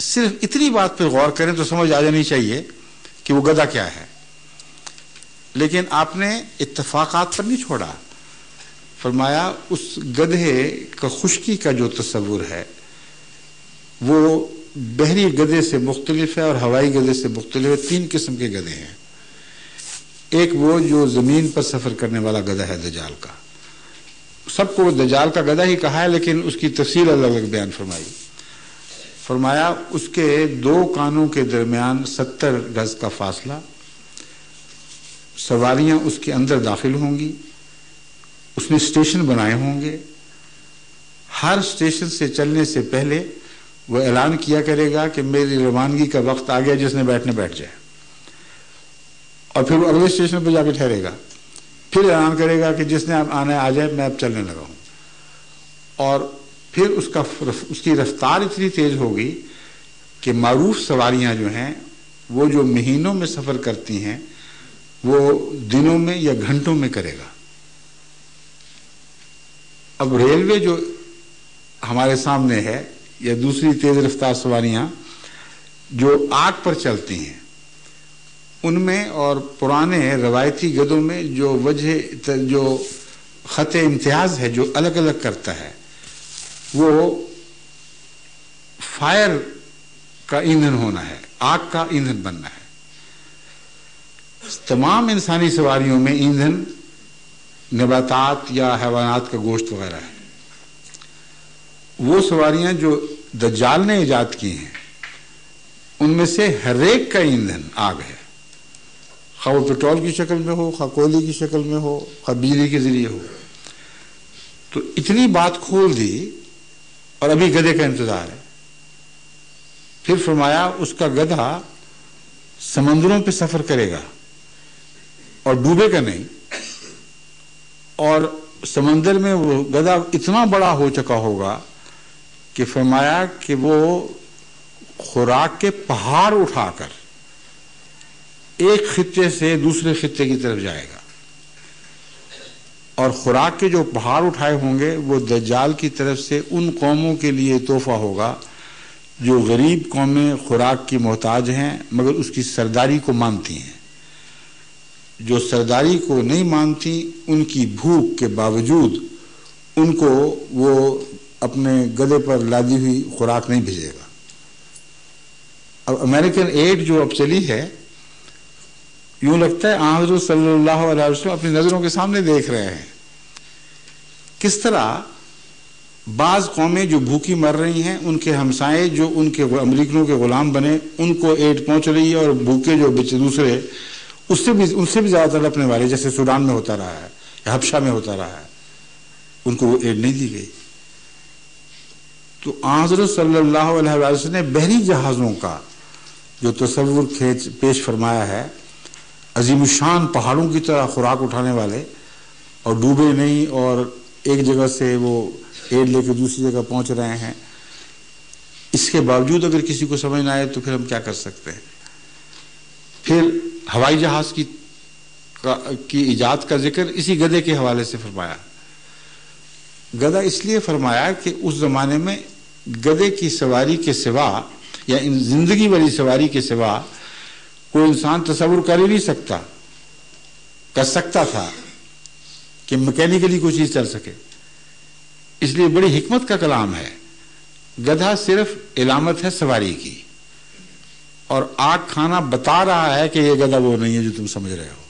صرف اتنی بات پہ غور کریں تو سمجھ آ جانی چاہیے کہ وہ گدھا کیا ہے، لیکن آپ نے اتفاقات پر نہیں چھوڑا۔ فرمایا اس گدھے کا خشکی کا جو تصور ہے وہ بحری گدھے سے مختلف ہے اور ہوائی گدھے سے مختلف ہے۔ 3 قسم کے گدھے ہیں۔ ایک وہ جو زمین پر سفر کرنے والا گدھا ہے دجال کا، سب کو دجال کا گدھا ہی کہا ہے لیکن اس کی تفصیل الگ الگ بیان فرمائی۔ فرمایا اس کے 2 کانوں کے درمیان 70 گز کا فاصلہ، سواریاں اس کے اندر داخل ہوں گی، اس نے اسٹیشن بنائے ہوں گے، ہر اسٹیشن سے چلنے سے پہلے وہ اعلان کیا کرے گا کہ میری روانگی کا وقت آ گیا، جس نے بیٹھنے بیٹھ جائے، اور پھر وہ اگلے اسٹیشن پہ جا کے ٹھہرے گا، پھر اعلان کرے گا کہ جس نے اب آنا آ جائے، میں اب چلنے لگا ہوں، اور پھر اس کی رفتار اتنی تیز ہوگی کہ معروف سواریاں جو ہیں وہ جو مہینوں میں سفر کرتی ہیں وہ دنوں میں یا گھنٹوں میں کرے گا۔ اب ریلوے جو ہمارے سامنے ہے یا دوسری تیز رفتار سواریاں جو آگ پر چلتی ہیں ان میں اور پرانے روایتی گدھوں میں جو خط امتیاز ہے جو الگ الگ کرتا ہے وہ فائر کا ایندھن ہونا ہے، آگ کا ایندھن بننا ہے۔ تمام انسانی سواریوں میں ایندھن نباتات یا حیوانات کا گوشت وغیرہ ہے۔ وہ سواریاں جو دجال نے ایجاد کی ہیں ان میں سے ہر ایک کا ایندھن آگ ہے، خواہ وہ پیٹرول کی شکل میں ہو، خواہ کوئلے کی شکل میں ہو، خواہ بجلی کے ذریعے ہو۔ تو اتنی بات کھول دی اور ابھی گدھے کا انتظار ہے۔ پھر فرمایا اس کا گدھا سمندروں پہ سفر کرے گا اور ڈوبے گا نہیں، اور سمندر میں وہ گدھا اتنا بڑا ہو چکا ہوگا کہ فرمایا کہ وہ خوراک کے پہاڑ اٹھا کر ایک خطے سے دوسرے خطے کی طرف جائے گا، اور خوراک کے جو پہاڑ اٹھائے ہوں گے وہ دجال کی طرف سے ان قوموں کے لیے تحفہ ہوگا جو غریب قومیں خوراک کی محتاج ہیں مگر اس کی سرداری کو مانتی ہیں۔ جو سرداری کو نہیں مانتی ان کی بھوک کے باوجود ان کو وہ اپنے گدے پر لادی ہوئی خوراک نہیں بھیجے گا. اب امریکن ایڈ جو اب چلی ہے، یوں لگتا ہے حضرت صلی اللہ علیہ وسلم اپنی نظروں کے سامنے دیکھ رہے ہیں کس طرح بعض قومیں جو بھوکی مر رہی ہیں، ان کے ہمسائے جو ان کے امریکنوں کے غلام بنے، ان کو ایڈ پہنچ رہی ہے، اور بھوکے جو دوسرے ان سے بھی زیادہ تڑپنے والے، جیسے سوڈان میں ہوتا رہا ہے یا حبشہ میں ہوتا رہا ہے، ان کو وہ ایڈ نہیں دی گئی. تو حضرت صلی اللہ علیہ وسلم نے بحری جہازوں کا جو تصور پیش فرمایا ہے، عظیم الشان پہاڑوں کی طرح خوراک اٹھانے والے اور ڈوبے نہیں، اور ایک جگہ سے وہ ایڈ لے کے دوسری جگہ پہنچ رہے ہیں، اس کے باوجود اگر کسی کو سمجھ نہ آئے تو پھر ہم کیا کر سکتے ہیں. پھر ہوائی جہاز کی ایجاد کا ذکر اسی گدے کے حوالے سے فرمایا. گدھا اس لیے فرمایا کہ اس زمانے میں گدے کی سواری کے سوا یا زندگی والی سواری کے سوا کوئی انسان تصور کر ہی نہیں کر سکتا تھا کہ میکینیکلی کوئی چیز چل سکے. اس لیے بڑی حکمت کا کلام ہے. گدھا صرف علامت ہے سواری کی، اور آگ کھانا بتا رہا ہے کہ یہ گدھا وہ نہیں ہے جو تم سمجھ رہے ہو.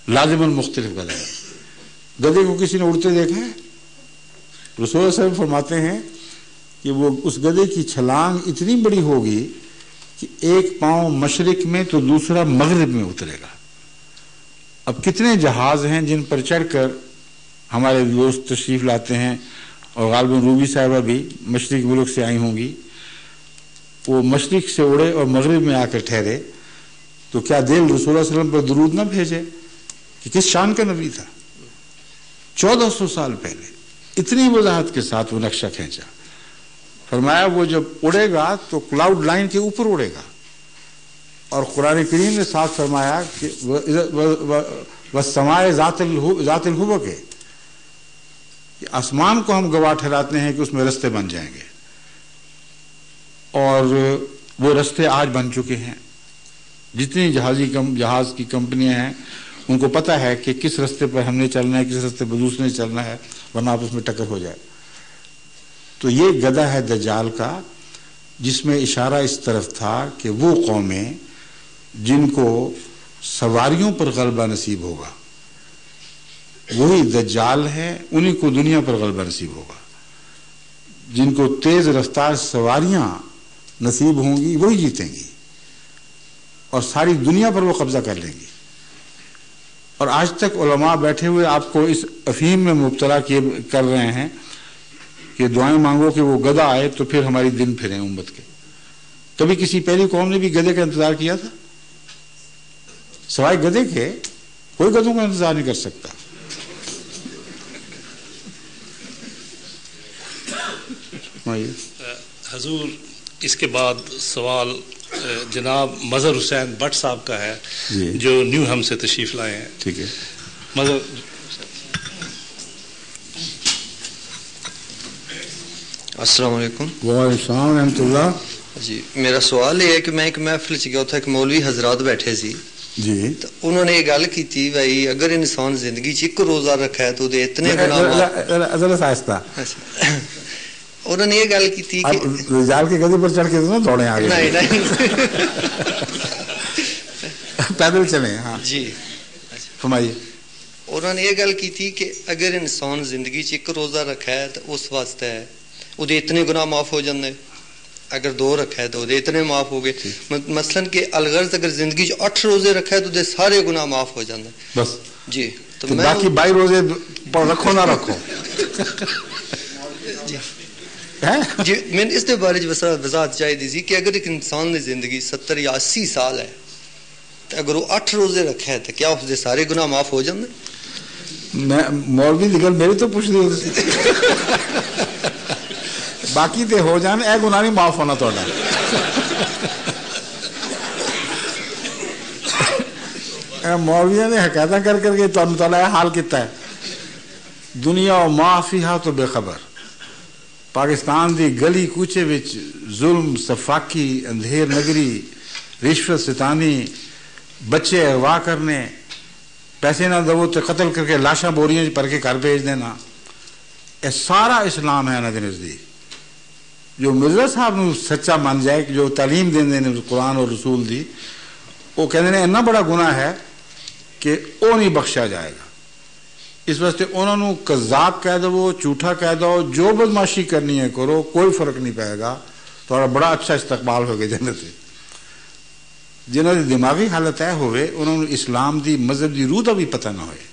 لازماً مختلف گدھا ہے. گدھے کو کسی نے اڑتے دیکھا ہے؟ رسول صلی اللہ علیہ وسلم فرماتے ہیں کہ وہ اس گدھے کی چھلانگ اتنی بڑی ہوگی کہ ایک پاؤں مشرق میں تو دوسرا مغرب میں اترے گا. اب کتنے جہاز ہیں جن پر چڑھ کر ہمارے دوست تشریف لاتے ہیں، اور غالباً روبی صاحبہ بھی مشرق ملک سے آئی ہوں گی، وہ مشرق سے اڑے اور مغرب میں آ کر ٹھہرے، تو کیا دل رسول اللہ صلی اللہ علیہ وسلم پر درود نہ بھیجے کہ کس شان کا نبی تھا. 1400 سال پہلے اتنی وضاحت کے ساتھ وہ نقشہ کھینچا. فرمایا وہ جب اڑے گا تو کلاؤڈ لائن کے اوپر اڑے گا، اور قرآن کریم نے ساتھ فرمایا کہ وَالسَّمَاءِ ذَاتِ الْحُبُكِ کہ آسمان کو ہم گواہ ٹھہراتے ہیں کہ اس میں رستے بن جائیں گے، اور وہ رستے آج بن چکے ہیں. جتنی جہاز کی کمپنیاں ہیں ان کو پتہ ہے کہ کس رستے پر ہم نے چلنا ہے، کس رستے پر دوسرے نے چلنا ہے، ورنہ آپس میں ٹکر ہو جائے. تو یہ گدھا ہے دجال کا، جس میں اشارہ اس طرف تھا کہ وہ قومیں جن کو سواریوں پر غلبہ نصیب ہوگا وہی دجال ہے، انہی کو دنیا پر غلبہ نصیب ہوگا. جن کو تیز رفتار سواریاں نصیب ہوں گی وہی جیتیں گی، اور ساری دنیا پر وہ قبضہ کر لیں گی. اور آج تک علماء بیٹھے ہوئے آپ کو اس افہیم میں مبتلا کر رہے ہیں کہ دعائیں مانگو کہ وہ گدھا آئے تو پھر ہماری دن پھریں امت کے. کبھی کسی پہلی قوم نے بھی گدھے کا انتظار کیا تھا؟ سوائے گدھے کے کوئی گدھوں کا انتظار نہیں کر سکتا. حضور اس کے بعد سوال جناب مظہر حسین بٹ صاحب کا ہے جی. جو نیو ہم سے تشریف لائے ہیں. ٹھیک ہے. مظہر. السلام علیکم. وعلیکم السلام ورحمۃ اللہ. جی میرا سوال یہ ہے کہ میں ایک محفل چ گیا تھا، ایک مولوی حضرات بیٹھے سی جی. تو انہوں نے یہ گل کی تھی بھائی اگر انسان زندگی چ ایک روزہ رکھا ہے تو دے اتنے گناہ آہستہ. انہوں نے یہ گل کی تھی کہ رجال کے گدھے پر چڑھ کے تو نہ دوڑیں آگے، نہیں پیدل چلیں. ہاں جی فرمائیے. انہوں نے یہ گل کی تھی کہ اگر انسان زندگی چ ایک روزہ رکھا ہے تو اس واسطے ہے وہ اتنے گناہ معاف ہو جاندے، اگر 2 رکھا ہے تو وہ اتنے معاف ہو گئے. مثلاً کہ الغرض اگر زندگی 8 روزے رکھا ہے تو دے سارے گناہ معاف ہو جاندے. بس جی تو میں باقی 22 روزے رکھو نہ رکھو. جی میں اس کے بارے وضاحت چاہیے تھی کہ اگر ایک انسان نے زندگی 70 یا 80 سال ہے تو اگر وہ 8 روزے رکھا ہے تو کیا اس کے سارے گناہ معاف ہو جاندے؟ میں مولوی دی گل میری تو پوچھ دی باقی تے ہو جان، اے گناہ نہیں معاف ہونا تہاڈا. مولویاں نے حکایتاں کر کے تہاڈا تعالی حال کیتا ہے. دنیا و ما فیہا تو بے خبر. پاکستان دی گلی کوچے وچ ظلم، صفاقی، اندھیر نگری، رشوت ستانی، بچے اغوا کرنے، پیسے نہ دو تو قتل کر کے لاشاں بوریاں پر کے گھر بھیج دینا، یہ سارا اسلام ہے انہاں دے نزدیک۔ جو مرزا صاحب نو سچا مان جائے کہ جو تعلیم دیندے نے قرآن اور رسول دی، وہ کہندے نے اتنا بڑا گناہ ہے کہ وہ نہیں بخشا جائے گا۔ اس واسطے انہوں نے کذاب کہہ دو، جھوٹا کہہ دو، جو بدماشی کرنی ہے کرو، کوئی فرق نہیں پائے گا، تھوڑا بڑا اچھا استقبال ہوگا جنت۔ جنہوں نے دماغی حالت ہے ہوئے انہوں نے اسلام دی مذہب دی روح دا بھی پتہ نہ ہوئے۔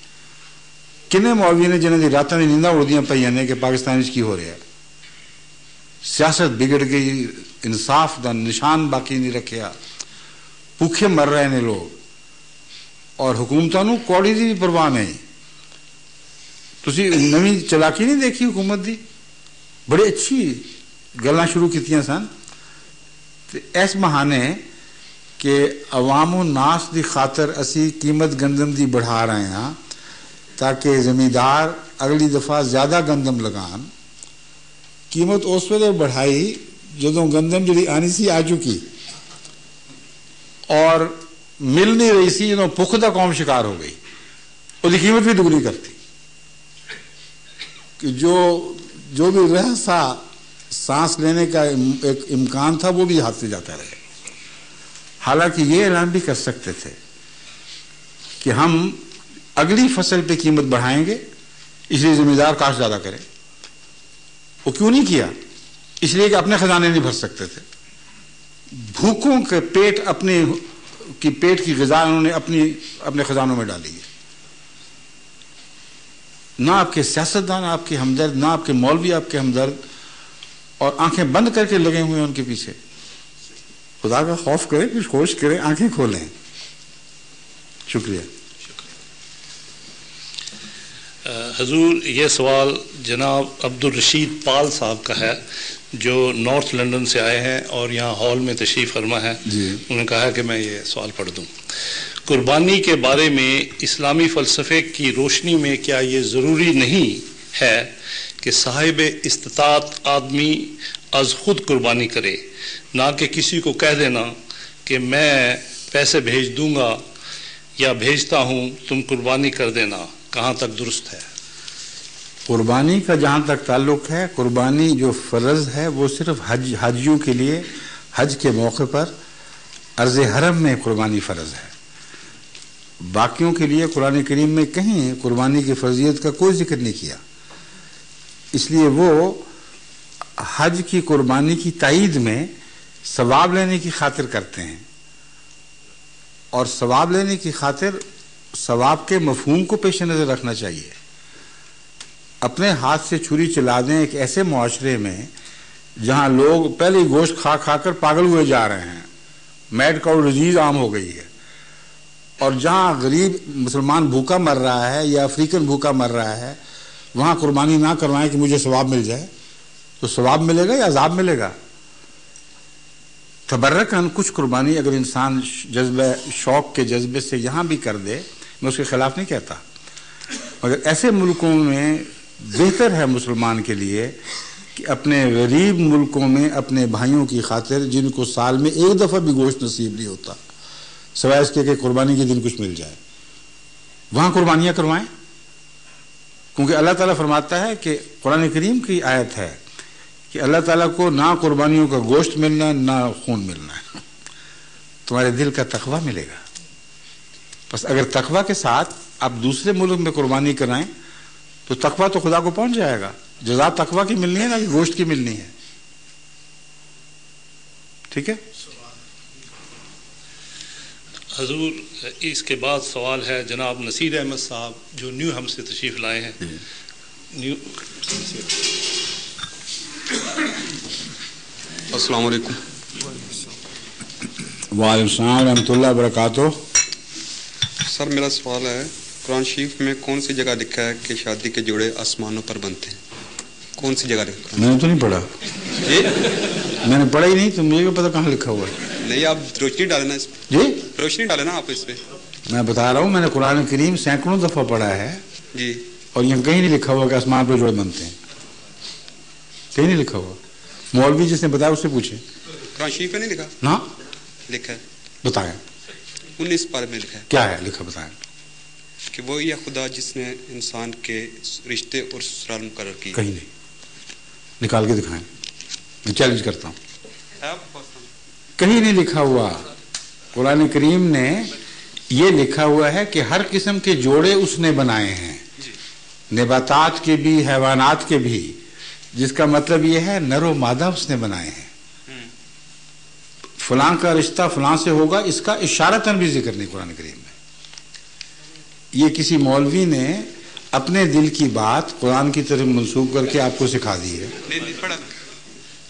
کنے مولوی نے جنہوں دی راتاں دی نینداں اڑدیاں پئیاں نے کہ پاکستان وچ کی ہو رہا ہے، سیاست بگڑ گئی، انصاف دا نشان باقی نہیں رکھیا، بھوکے مر رہے نے لوگ، اور حکومتوں نو کوڑی دی بھی پرواہ نہیں۔ تسی نویں چلاکی نہیں دیکھی حکومت دی، بڑی اچھی گلاں شروع کیتیاں سن، اس بہانے کہ عوام و ناس دی خاطر اسی قیمت گندم دی بڑھا رہے ہیں تاکہ زمیندار اگلی دفعہ زیادہ گندم لگان۔ قیمت اس ویلے بڑھائی جدوں گندم جڑی آنی سی آ چکی اور مل نہیں رہی سی، جدوں پختہ قوم شکار ہو گئی، وہ قیمت بھی دگنی کرتی کہ جو بھی رہ سا سانس لینے کا ایک امکان تھا وہ بھی ہاتھ سے جاتا رہے۔ حالانکہ یہ اعلان بھی کر سکتے تھے کہ ہم اگلی فصل پہ قیمت بڑھائیں گے، اس لیے زمیندار کاشت زیادہ کرے۔ وہ کیوں نہیں کیا؟ اس لیے کہ اپنے خزانے نہیں بھر سکتے تھے، بھوکوں کے پیٹ پیٹ کی غذا انہوں نے اپنے خزانوں میں ڈالی ہے۔ نہ آپ کے سیاستدان آپ کے ہمدرد، نہ آپ کے مولوی آپ کے ہمدرد، اور آنکھیں بند کر کے لگے ہوئے ہیں ان کے پیچھے۔ خدا کا خوف کریں، کچھ کوشش کریں، آنکھیں کھولیں۔ شکریہ۔ حضور، یہ سوال جناب عبد الرشید پال صاحب کا ہے جو نارتھ لندن سے آئے ہیں اور یہاں ہال میں تشریف فرما ہے۔ انہوں نے کہا کہ میں یہ سوال پڑھ دوں۔ قربانی کے بارے میں اسلامی فلسفے کی روشنی میں کیا یہ ضروری نہیں ہے کہ صاحب استطاعت آدمی از خود قربانی کرے، نہ کہ کسی کو کہہ دینا کہ میں پیسے بھیج دوں گا یا بھیجتا ہوں، تم قربانی کر دینا؟ کہاں تک درست ہے؟ قربانی کا جہاں تک تعلق ہے، قربانی جو فرض ہے وہ صرف حاجیوں کے لیے حج کے موقع پر عرض حرم میں قربانی فرض ہے۔ باقیوں کے لیے قرآن کریم میں کہیں قربانی کی فرضیت کا کوئی ذکر نہیں کیا، اس لیے وہ حج کی قربانی کی تائید میں ثواب لینے کی خاطر کرتے ہیں، اور ثواب لینے کی خاطر ثواب کے مفہوم کو پیش نظر رکھنا چاہیے۔ اپنے ہاتھ سے چھری چلا دیں ایک ایسے معاشرے میں جہاں لوگ پہلے گوشت کھا کھا کر پاگل ہوئے جا رہے ہیں، میڈ کاؤ ڈیزیز عام ہو گئی ہے، اور جہاں غریب مسلمان بھوکا مر رہا ہے یا افریقن بھوکا مر رہا ہے، وہاں قربانی نہ کروائیں کہ مجھے ثواب مل جائے، تو ثواب ملے گا یا عذاب ملے گا؟ تبرکاً کچھ قربانی اگر انسان جذبہ شوق کے جذبے سے یہاں بھی کر دے، میں اس کے خلاف نہیں کہتا، مگر ایسے ملکوں میں بہتر ہے مسلمان کے لیے کہ اپنے غریب ملکوں میں اپنے بھائیوں کی خاطر، جن کو سال میں ایک دفعہ بھی گوشت نصیب نہیں ہوتا سوائے اس کے کہ قربانی کے دن کچھ مل جائے، وہاں قربانیاں کروائیں۔ کیونکہ اللہ تعالیٰ فرماتا ہے کہ قرآن کریم کی آیت ہے کہ اللہ تعالیٰ کو نہ قربانیوں کا گوشت ملنا نہ خون ملنا ہے، تمہارے دل کا تقویٰ ملے گا۔ بس اگر تقویٰ کے ساتھ آپ دوسرے ملک میں قربانی کرائیں تو تقویٰ تو خدا کو پہنچ جائے گا، جزا تقویٰ کی ملنی ہے نہ کہ گوشت کی ملنی ہے۔ ٹھیک ہے حضور، اس کے بعد سوال ہے جناب نصیر احمد صاحب جو نیو ہم سے تشریف لائے ہیں۔ السلام علیکم۔ وعلیکم السلام ورحمۃ اللہ وبرکاتہ۔ سر میرا سوال ہے، قرآن شریف میں کون سی جگہ لکھا ہے کہ شادی کے جوڑے آسمانوں پر بنتے ہیں؟ کون سی جگہ لکھا ہے؟ میں نے تو نہیں پڑھا، جی میں نے پڑھا ہی نہیں، تو مجھے پتا کہاں لکھا ہوا ہے؟ نہیں، آپ روشنی ڈالیں نا اس پہ، جی روشنی ڈالیں نا آپ اس پہ۔ میں بتا رہا ہوں، میں نے قرآن کریم سینکڑوں دفعہ پڑھا ہے، جی، اور یہاں کہیں نہیں لکھا ہوا کہ آسمان پہ جوڑے بنتے ہیں، کہیں نہیں لکھا ہوا۔ مولوی جس نے بتایا اس سے پوچھیں۔ قرآن شریف میں نہیں لکھا؟ نا لکھا ہے، بتائیں 19 پارے میں لکھا ہے۔ کیا ہے لکھا، بتائیں۔ کہ وہ یا خدا جس نے انسان کے رشتے اور سسرال مقرر کیے؟ کہیں نہیں، نکال کے دکھائیں، میں چیلنج کرتا ہوں، کہیں نہیں لکھا ہوا۔ قرآن کریم نے یہ لکھا ہوا ہے کہ ہر قسم کے جوڑے اس نے بنائے ہیں، نباتات کے بھی، حیوانات کے بھی، جس کا مطلب یہ ہے نر و مادہ اس نے بنائے ہیں۔ فلاں کا رشتہ فلاں سے ہوگا، اس کا اشارتاً بھی ذکر نہیں قرآن کریم میں۔ یہ کسی مولوی نے اپنے دل کی بات قرآن کی طرف منسوب کر کے آپ کو سکھا دی ہے۔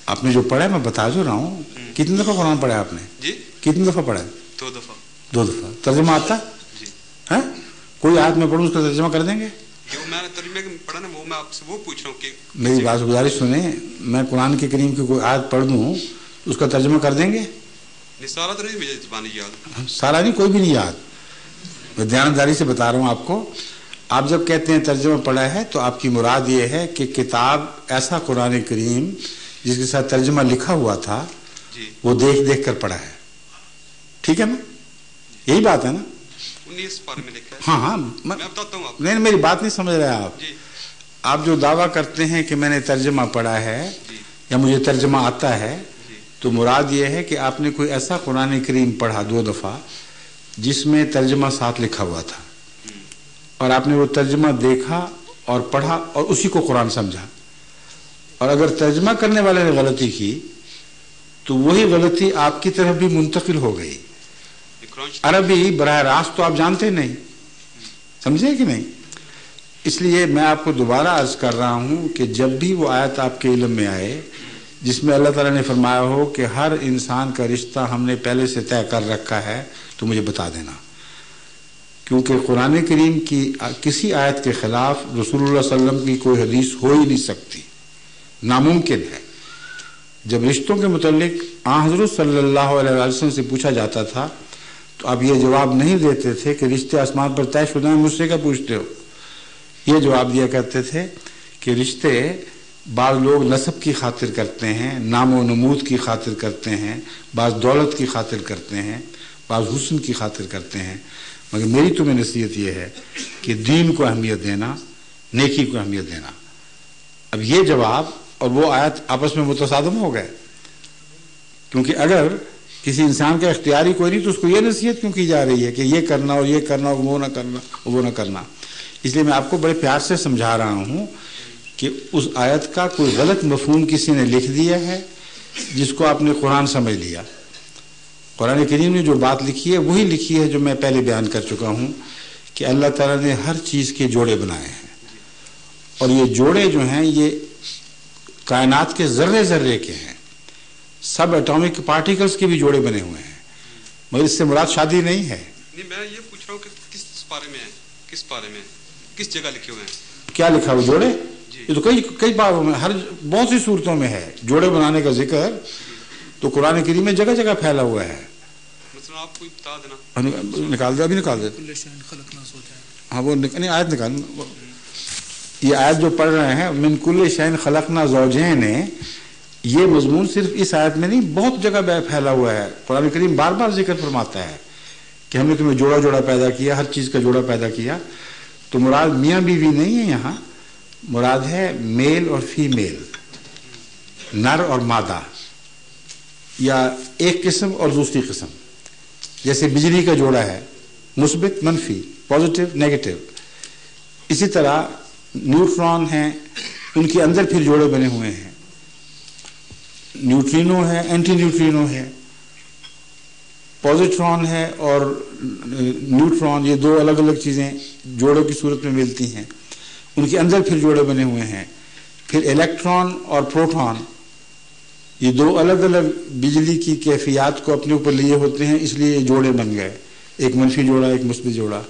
آپ نے جو پڑھا ہے میں بتا جو رہا ہوں، کتنی دفعہ قرآن پڑھا ہے آپ نے؟ جی کتنی دفعہ پڑھا ہے؟ 2 دفعہ۔ 2 دفعہ۔ ترجمہ آتا ہے؟ کوئی آیت میں پڑھوں اس کا ترجمہ کر دیں گے؟ جو میں نے ترجمے پڑھا نا وہ میں آپ سے وہ پوچھ رہا ہوں کہ میری بات گزارش سنیں، میں قرآن کے کریم کی کوئی آیت پڑھ دوں تو اس کا ترجمہ کر دیں گے؟ سارا تو نہیں مجھے زبانی یاد، سارا نہیں، کوئی بھی نہیں یاد، میں دیانتداری سے بتا رہا ہوں آپ کو۔ آپ جب کہتے ہیں ترجمہ پڑھا ہے تو آپ کی مراد یہ ہے کہ کتاب ایسا قرآن کریم جس کے ساتھ ترجمہ لکھا ہوا تھا وہ دیکھ دیکھ کر پڑھا ہے، ٹھیک ہے نا؟ یہی بات ہے نا؟ 19 پارے میں لکھا ہے۔ ہاں ہاں، میں بتاتا ہوں آپ، نہیں، میری بات نہیں سمجھ رہے آپ۔ آپ جو دعویٰ کرتے ہیں کہ میں نے ترجمہ پڑھا ہے یا مجھے ترجمہ آتا ہے، تو مراد یہ ہے کہ آپ نے کوئی ایسا قرآن کریم پڑھا 2 دفعہ جس میں ترجمہ ساتھ لکھا ہوا تھا، اور آپ نے وہ ترجمہ دیکھا اور پڑھا اور اسی کو قرآن سمجھا، اور اگر ترجمہ کرنے والے نے غلطی کی تو وہی غلطی آپ کی طرف بھی منتقل ہو گئی۔ عربی براہ راست تو آپ جانتے نہیں، سمجھے کہ نہیں؟ اس لیے میں آپ کو دوبارہ عرض کر رہا ہوں کہ جب بھی وہ آیت آپ کے علم میں آئے جس میں اللہ تعالیٰ نے فرمایا ہو کہ ہر انسان کا رشتہ ہم نے پہلے سے طے کر رکھا ہے، تو مجھے بتا دینا، کیونکہ قرآن کریم کی کسی آیت کے خلاف رسول اللہ صلی اللہ علیہ وسلم کی کوئی حدیث ہو ہی نہیں سکتی، ناممکن ہے۔ جب رشتوں کے متعلق حضرت صلی اللہ علیہ وسلم سے پوچھا جاتا تھا تو آپ یہ جواب نہیں دیتے تھے کہ رشتے آسمان پر طے شدہ ہیں، مجھ سے کیا پوچھتے ہو؟ یہ جواب دیا کرتے تھے کہ رشتے بعض لوگ نسب کی خاطر کرتے ہیں، نام و نمود کی خاطر کرتے ہیں، بعض دولت کی خاطر کرتے ہیں، بعض حسن کی خاطر کرتے ہیں، مگر میری تمہیں نصیحت یہ ہے کہ دین کو اہمیت دینا، نیکی کو اہمیت دینا۔ اب یہ جواب اور وہ آیت آپس میں متصادم ہو گئے، کیونکہ اگر کسی انسان کا اختیاری کوئی نہیں تو اس کو یہ نصیحت کیوں کی جا رہی ہے کہ یہ کرنا اور یہ کرنا اور وہ نہ کرنا اور وہ نہ کرنا؟ اس لیے میں آپ کو بڑے پیار سے سمجھا رہا ہوں کہ اس آیت کا کوئی غلط مفہوم کسی نے لکھ دیا ہے جس کو آپ نے قرآن سمجھ لیا۔ قرآن کریم نے جو بات لکھی ہے وہی لکھی ہے جو میں پہلے بیان کر چکا ہوں کہ اللہ تعالیٰ نے ہر چیز کے جوڑے بنائے ہیں، اور یہ جوڑے جو ہیں یہ کائنات کے ذرے ذرے کے ہیں، سب ایٹامک پارٹیکلز کے بھی جوڑے بنے ہوئے ہیں، مگر اس سے مراد شادی نہیں ہے۔ نہیں، میں یہ پوچھ رہا ہوں کہ کس پارے میں ہے، کس پارے میں، کس جگہ لکھے ہوئے ہیں؟ کیا لکھا ہوا جوڑے؟ یہ تو کئی باروں میں، بہت سی صورتوں میں ہے جوڑے بنانے کا ذکر، تو قرآن کریم میں جگہ جگہ پھیلا ہوا ہے۔ مثلا آپ کوئی بتا دینا، نکال دے، ابھی نکال دے، ہاں وہ نہیں، آیت نکال، یہ آیت جو پڑھ رہے ہیں من کل شیء خلقنا زوجین، یہ مضمون صرف اس آیت میں نہیں بہت جگہ پھیلا ہوا ہے۔ قرآن کریم بار بار ذکر فرماتا ہے کہ ہم نے تمہیں جوڑا جوڑا پیدا کیا، ہر چیز کا جوڑا پیدا کیا، تو مراد میاں بیوی نہیں ہے، یہاں مراد ہے میل اور فیمیل، نر اور مادہ، یا ایک قسم اور دوسری قسم، جیسے بجلی کا جوڑا ہے مثبت منفی، پازیٹیو نیگیٹو، اسی طرح نیوٹران ہیں، ان کے اندر پھر جوڑے بنے ہوئے ہیں، نیوٹرینو ہے، اینٹی نیوٹرینو ہے، پازیٹران ہے اور نیوٹران، یہ دو الگ الگ چیزیں جوڑوں کی صورت میں ملتی ہیں، ان کے اندر پھر جوڑے بنے ہوئے ہیں، پھر الیکٹران اور پروٹون، یہ دو الگ الگ بجلی کی کیفیات کو اپنے اوپر لیے ہوتے ہیں، اس لیے یہ جوڑے بن گئے، ایک منفی جوڑا ایک مثبت جوڑا۔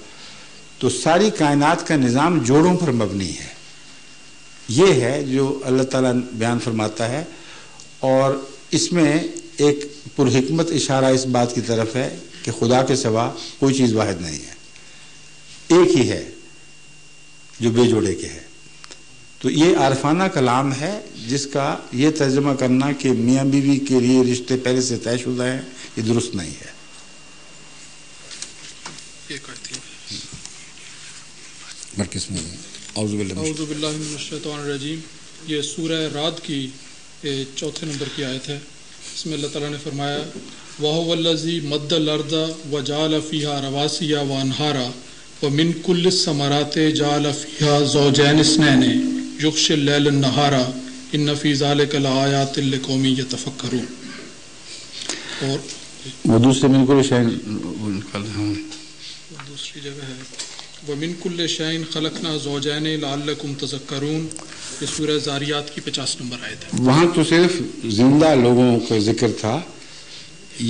تو ساری کائنات کا نظام جوڑوں پر مبنی ہے، یہ ہے جو اللہ تعالیٰ بیان فرماتا ہے، اور اس میں ایک پرحکمت اشارہ اس بات کی طرف ہے کہ خدا کے سوا کوئی چیز واحد نہیں ہے، ایک ہی ہے جو بے جوڑے کے ہے۔ تو یہ عارفانہ کلام ہے جس کا یہ ترجمہ کرنا کہ میاں بیوی کے لیے رشتے پہلے سے طے شدہ ہیں، یہ درست نہیں ہے۔ مرکز میں اعوذ باللہ من الشیطان الرجیم. یہ سورہ رعد کی 4 نمبر کی آیت ہے. اس میں اللہ تعالیٰ نے فرمایا وَهُوَ الَّذِي مَدَّ الْأَرْضَ وَجَعَلَ فِيهَا رَوَاسِيَ وَأَنْهَارًا وَمِنْ كُلِّ الثَّمَرَاتِ جَعَلَ فِيهَا زَوْجَيْنِ اثْنَيْنِ يُغْشِي اللَّيْلَ النَّهَارَ إِنَّ فِي ذَلِكَ لَآيَاتٍ لِقَوْمٍ يَتَفَكَّرُونَ. اور وہ دوسرے من کل شیء دوسری جگہ ہے وَمِنْ كُلِّ شَيْءٍ خَلَقْنَا زَوْجَيْنِ لَعَلَّكُمْ تَذَكَّرُونَ. یہ سورہ زاریات کی 50 نمبر آیت ہے. وہاں تو صرف زندہ لوگوں کا ذکر تھا،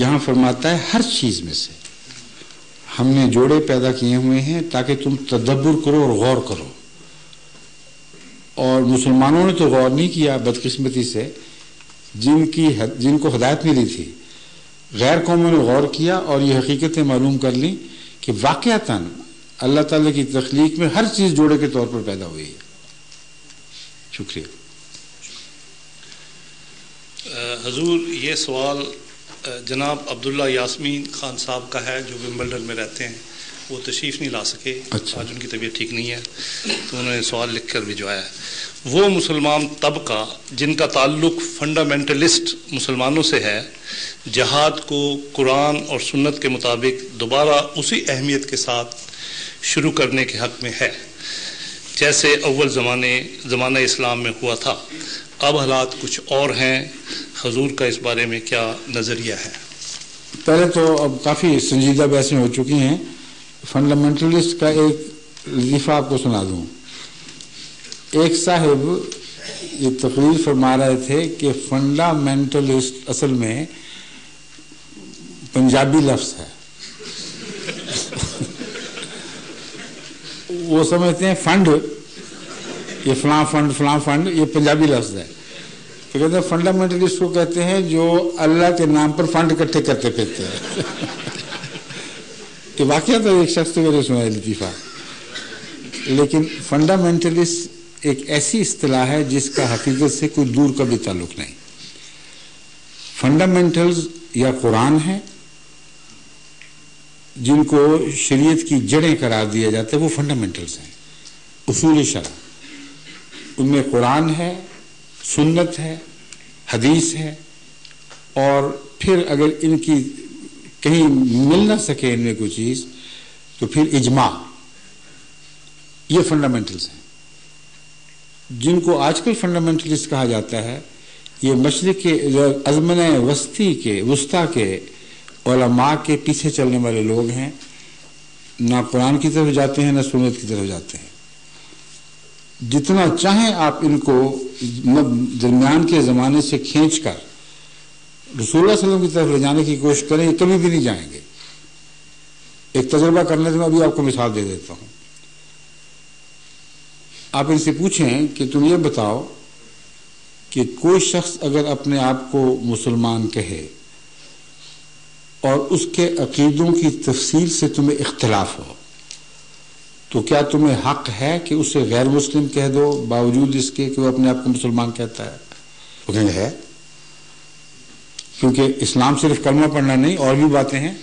یہاں فرماتا ہے ہر چیز میں سے ہم نے جوڑے پیدا کیے ہوئے ہیں تاکہ تم تدبر کرو اور غور کرو. اور مسلمانوں نے تو غور نہیں کیا بدقسمتی سے، جن کو ہدایت ملی تھی. غیر قوموں نے غور کیا اور یہ حقیقتیں معلوم کر لیں کہ واقعتاً اللہ تعالیٰ کی تخلیق میں ہر چیز جوڑے کے طور پر پیدا ہوئی ہے. شکریہ. حضور یہ سوال جناب عبداللہ یاسمین خان صاحب کا ہے جو ومبلڈن میں رہتے ہیں. وہ تشریف نہیں لا سکے، اچھا. آج ان کی طبیعت ٹھیک نہیں ہے تو انہوں نے سوال لکھ کر بھجوایا ہے. وہ مسلمان طبقہ جن کا تعلق فنڈامنٹلسٹ مسلمانوں سے ہے جہاد کو قرآن اور سنت کے مطابق دوبارہ اسی اہمیت کے ساتھ شروع کرنے کے حق میں ہے جیسے اول زمانہ اسلام میں ہوا تھا. اب حالات کچھ اور ہیں. حضور کا اس بارے میں کیا نظریہ ہے؟ پہلے تو اب کافی سنجیدہ بحثیں ہو چکی ہیں. فنڈامنٹلسٹ کا ایک لطیفہ آپ کو سنا دوں. ایک صاحب یہ تقریر فرما رہے تھے کہ فنڈامنٹلسٹ اصل میں پنجابی لفظ ہے. وہ سمجھتے ہیں فنڈ، یہ فلاں فنڈ یہ پنجابی لفظ ہے. تو کہتے ہیں فنڈامنٹلسٹ کو کہتے ہیں جو اللہ کے نام پر فنڈ اکٹھے کرتے پھرتے ہیں. کہ واقعہ تو ایک شخص تو میرے سنا ہے لطیفہ. لیکن فنڈامنٹلسٹ ایک ایسی اصطلاح ہے جس کا حقیقت سے کوئی دور کا بھی تعلق نہیں. فنڈامنٹلز یا قرآن ہے جن کو شریعت کی جڑیں قرار دیا جاتا ہے، وہ فنڈامنٹلز ہیں. اصول شرع ان میں قرآن ہے، سنت ہے، حدیث ہے، اور پھر اگر ان کی کہیں مل نہ سکے ان میں کوئی چیز تو پھر اجماع. یہ فنڈامنٹلز ہیں. جن کو آج کل فنڈامنٹلسٹ کہا جاتا ہے یہ مشرق کے ازمنہ وسطیٰ کے علماء کے پیچھے چلنے والے لوگ ہیں. نہ قرآن کی طرف جاتے ہیں نہ سنت کی طرف جاتے ہیں. جتنا چاہیں آپ ان کو درمیان کے زمانے سے کھینچ کر رسول اللہ صلی اللہ علیہ وسلم کی طرف لے جانے کی کوشش کریں، یہ کبھی بھی نہیں جائیں گے. ایک تجربہ کرنے سے میں ابھی آپ کو مثال دے دیتا ہوں. آپ ان سے پوچھیں کہ تم یہ بتاؤ کہ کوئی شخص اگر اپنے آپ کو مسلمان کہے اور اس کے عقیدوں کی تفصیل سے تمہیں اختلاف ہو تو کیا تمہیں حق ہے کہ اسے غیر مسلم کہہ دو باوجود اس کے کہ وہ اپنے آپ کو مسلمان کہتا ہے؟ وہ کہیں ہے، کیونکہ اسلام صرف کلمہ پڑھنا نہیں، اور بھی باتیں ہیں.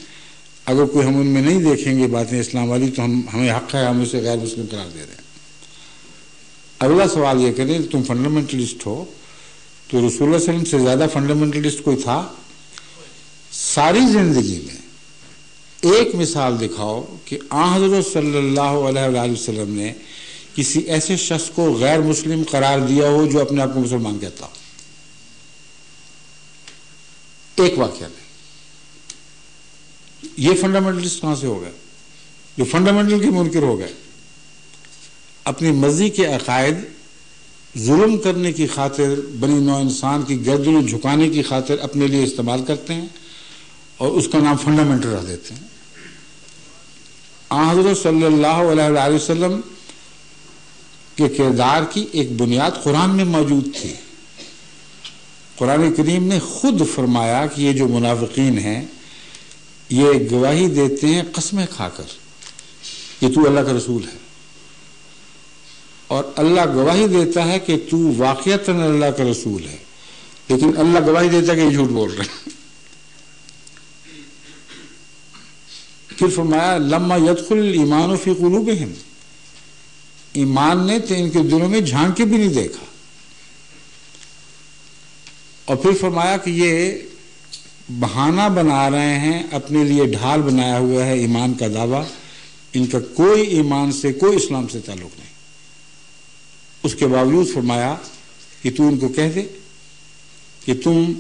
اگر کوئی ہم ان میں نہیں دیکھیں گے باتیں اسلام والی تو ہمیں حق ہے ہم اسے غیر مسلم قرار دے رہے ہیں. اگلا سوال یہ کریں تم فنڈامنٹلسٹ ہو تو رسول اللہ صلی اللہ علیہ وسلم سے زیادہ فنڈامنٹلسٹ کوئی تھا؟ ساری زندگی میں ایک مثال دکھاؤ کہ حضرت صلی اللہ علیہ وآلہ وسلم نے کسی ایسے شخص کو غیر مسلم قرار دیا ہو جو اپنے آپ کو مسلمان کہتا ہو. ایک واقعہ نہیں. یہ فنڈامنٹلسٹ کہاں سے ہو گئے جو فنڈامنٹل کے منکر ہو گئے؟ اپنی مرضی کے عقائد ظلم کرنے کی خاطر بنی نوع انسان کی گردن جھکانے کی خاطر اپنے لیے استعمال کرتے ہیں اور اس کا نام فنڈامنٹل رکھ دیتے ہیں. حضرت صلی اللہ علیہ وآلہ وسلم کے کردار کی ایک بنیاد قرآن میں موجود تھی. قرآن کریم نے خود فرمایا کہ یہ جو منافقین ہیں یہ گواہی دیتے ہیں قسمیں کھا کر کہ تو اللہ کا رسول ہے، اور اللہ گواہی دیتا ہے کہ تو واقعتاً اللہ کا رسول ہے، لیکن اللہ گواہی دیتا ہے کہ یہ جھوٹ بول رہے ہیں. پھر فرمایا لما يدخل الایمان فی قلوبہم، ایمان نے تو ان کے دلوں میں جھانک کے بھی نہیں دیکھا. اور پھر فرمایا کہ یہ بہانہ بنا رہے ہیں، اپنے لیے ڈھال بنایا ہوا ہے ایمان کا دعویٰ، ان کا کوئی ایمان سے کوئی اسلام سے تعلق نہیں. اس کے باوجود فرمایا کہ تو ان کو کہہ دے کہ تم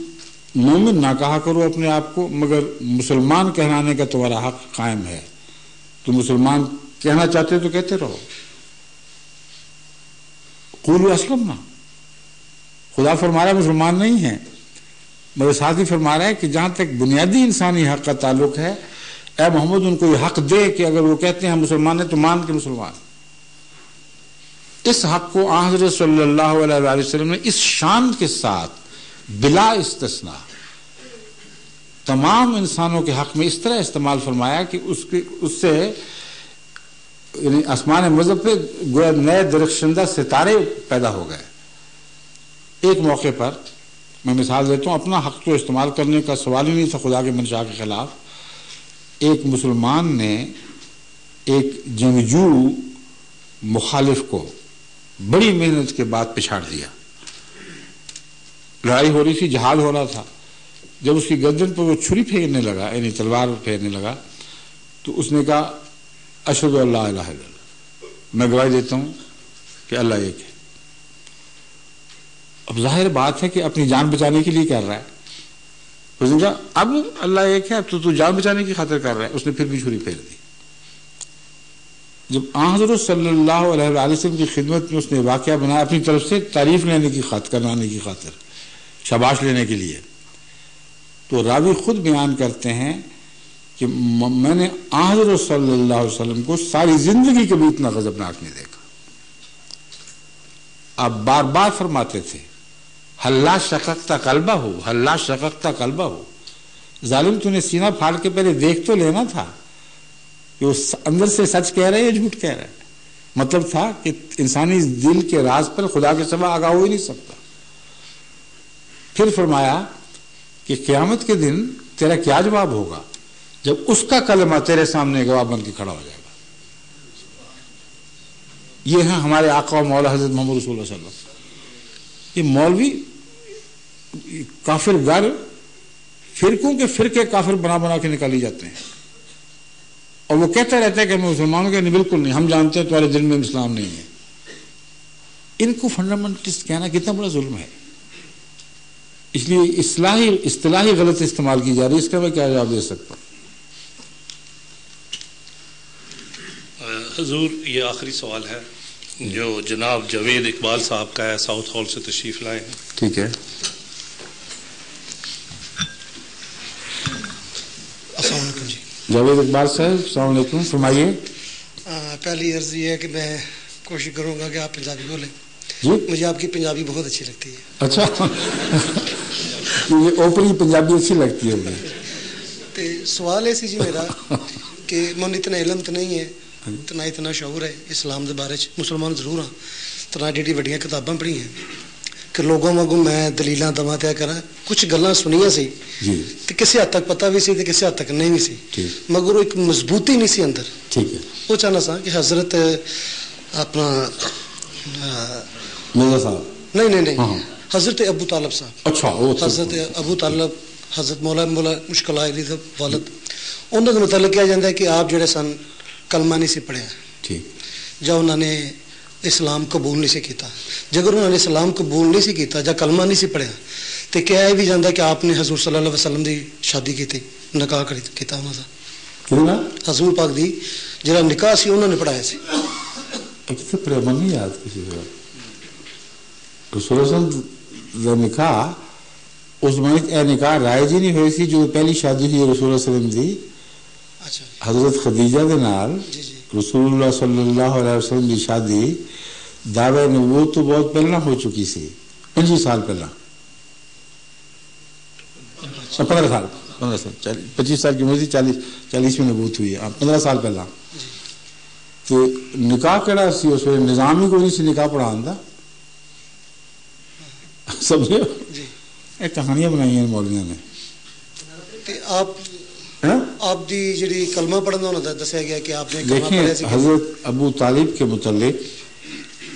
مومن نہ کہا کرو اپنے آپ کو، مگر مسلمان کہلانے کا تمہارا حق قائم ہے. تم مسلمان کہنا چاہتے ہو تو کہتے رہو. قولوا اسلمنا. خدا فرما رہا ہے مسلمان نہیں ہیں، مگر ساتھ ہی فرما رہا ہے کہ جہاں تک بنیادی انسانی حق کا تعلق ہے، اے محمد ان کو یہ حق دے کہ اگر وہ کہتے ہیں ہم مسلمان ہیں تو مان کے مسلمان. اس حق کو حضرت صلی اللہ علیہ وسلم نے اس شان کے ساتھ بلا استثناء تمام انسانوں کے حق میں اس طرح استعمال فرمایا کہ اس سے یعنی آسمان مذہب پہ گویا نئے درخشندہ ستارے پیدا ہو گئے. ایک موقع پر میں مثال دیتا ہوں، اپنا حق تو استعمال کرنے کا سوال ہی نہیں تھا خدا کے منشا کے خلاف. ایک مسلمان نے ایک جنگجو مخالف کو بڑی محنت کے بعد پچھاڑ دیا. لڑائی ہو رہی تھی، جہاد ہو رہا تھا. جب اس کی گردن پر وہ چھری پھینکنے لگا، یعنی تلوار پھیرنے لگا، تو اس نے کہا اشہد ان لا الہ الا اللہ، میں گواہی دیتا ہوں کہ اللہ ایک ہے. اب ظاہر بات ہے کہ اپنی جان بچانے کے لیے کر رہا ہے. اس نے کہا اب اللہ ایک ہے، اب تو جان بچانے کی خاطر کر رہا ہے. اس نے پھر بھی چھری پھیر دی. جب حضرت صلی اللہ علیہ وسلم کی خدمت میں اس نے واقعہ بنایا اپنی طرف سے تعریف لینے کی خاطر، کروانے کی خاطر، شاباش لینے کے لیے، تو راوی خود بیان کرتے ہیں کہ میں نے حضرت صلی اللہ علیہ وسلم کو ساری زندگی کبھی اتنا غضبناک نہیں دیکھا. آپ بار بار فرماتے تھے حلا شققتا قلبہ ہو، حلا شققتا قلبہ ہو. ظالم تو نے سینہ پھاڑ کے پہلے دیکھ تو لینا تھا کہ وہ اندر سے سچ کہہ رہے ہیں یا جھوٹ کہہ رہے ہیں. مطلب تھا کہ انسانی دل کے راز پر خدا کے سوا آگاہ ہو ہی نہیں سکتا. پھر فرمایا کہ قیامت کے دن تیرا کیا جواب ہوگا جب اس کا کلمہ تیرے سامنے گواہ بن کے کھڑا ہو جائے گا. یہ ہیں ہمارے آقا و مولا حضرت محمد رسول اللہ صلی اللہ علیہ وسلم. یہ مولوی کافر گر فرقوں کے فرقے کافر بنا بنا کے نکالی جاتے ہیں، اور وہ کہتا رہتا ہے کہ میں مسلمانوں کے نہیں، بالکل نہیں، ہم جانتے ہیں تمہارے دل میں اسلام نہیں ہے. ان کو فنڈامنٹلسٹ کہنا کتنا بڑا ظلم ہے. اس لیے اصطلاحی غلط استعمال کی جا رہی ہے. اس کا میں کیا جواب دے سکتا ہوں؟ حضور یہ آخری سوال ہے جو جناب جاوید اقبال صاحب کا ہے، ساؤتھ ہال سے تشریف لائے ہیں. ٹھیک ہے. السلام علیکم. جی جاوید اقبال صاحب السلام علیکم، فرمائیے. پہلی عرض یہ ہے کہ میں کوشش کروں گا کہ آپ پنجابی بولیں. جی مجھے آپ کی پنجابی بہت اچھی لگتی ہے. اچھا یہ اوپری پنجابی اچھی لگتی ہے مجھے. تو سوال ہے سی جی میرا کہ من اتنا علم تو نہیں ہے تو نہ اتنا شعور ہے اسلام کے بارے. مسلمان ضرور ہاں تو نہ ایڈی وڈیاں کتاباں پڑھی ہیں کہ لوگوں واگوں میں دلیلاں دواں طے کراں. کچھ گلاں سنیاں سی تو کسی حد تک پتہ بھی سی تو کسی حد تک نہیں بھی سی، مگر وہ ایک مضبوطی نہیں سی اندر. ٹھیک ہے. وہ چاہنا سا کہ حضرت اپنا مرزا صاحب نہیں حضرت ابو طالب صاحب، اچھا حضرت ابو طالب، حضرت مولا مشکل علی دا والد، انہوں کے متعلق کیا جاتا ہے کہ آپ جڑے سن کلمہ نہیں سی پڑھیا. ٹھیک. جب انہوں نے اسلام قبول نہیں سی کیتا، جگر انہوں نے اسلام قبول نہیں سی کیتا یا کلمہ نہیں سی پڑھیا تو کیا یہ بھی جانا کہ آپ نے حضور صلی اللہ علیہ وسلم دی شادی کی تھی، نکاح کیتا انہوں کا. حضور پاک دی جڑا نکاح سی انہوں نے پڑھایا سی. نہیں یاد کسی کو رسول اللہ نکاح اس زمانے اے نکاح رائج ہی نہیں ہوئی سی. جو پہلی شادی ہوئی رسول اللہ وسلم دی حضرت خدیجہ دے نال رسول اللہ صلی اللہ علیہ وسلم کی شادی دعوی نبوت تو بہت پہلا ہو چکی سی، 25 سال پہلا، 15 سال 25 سال کی عمر تھی، 40 میں نبوت ہوئی ہے، 15 سال پہلا. تو نکاح کہڑا سی اس ویلے نظام ہی کوئی نہیں سی نکاح پڑھان دا. سمجھے یہ کہانیاں بنائی ہیں مولویوں نے. آپ دی جڑی کلمہ پڑھنا ہونا دسیا گیا کہ آپ نے دیکھیں حضرت ابو طالب کے متعلق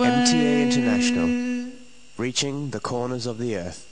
MTA International, reaching the corners of the earth.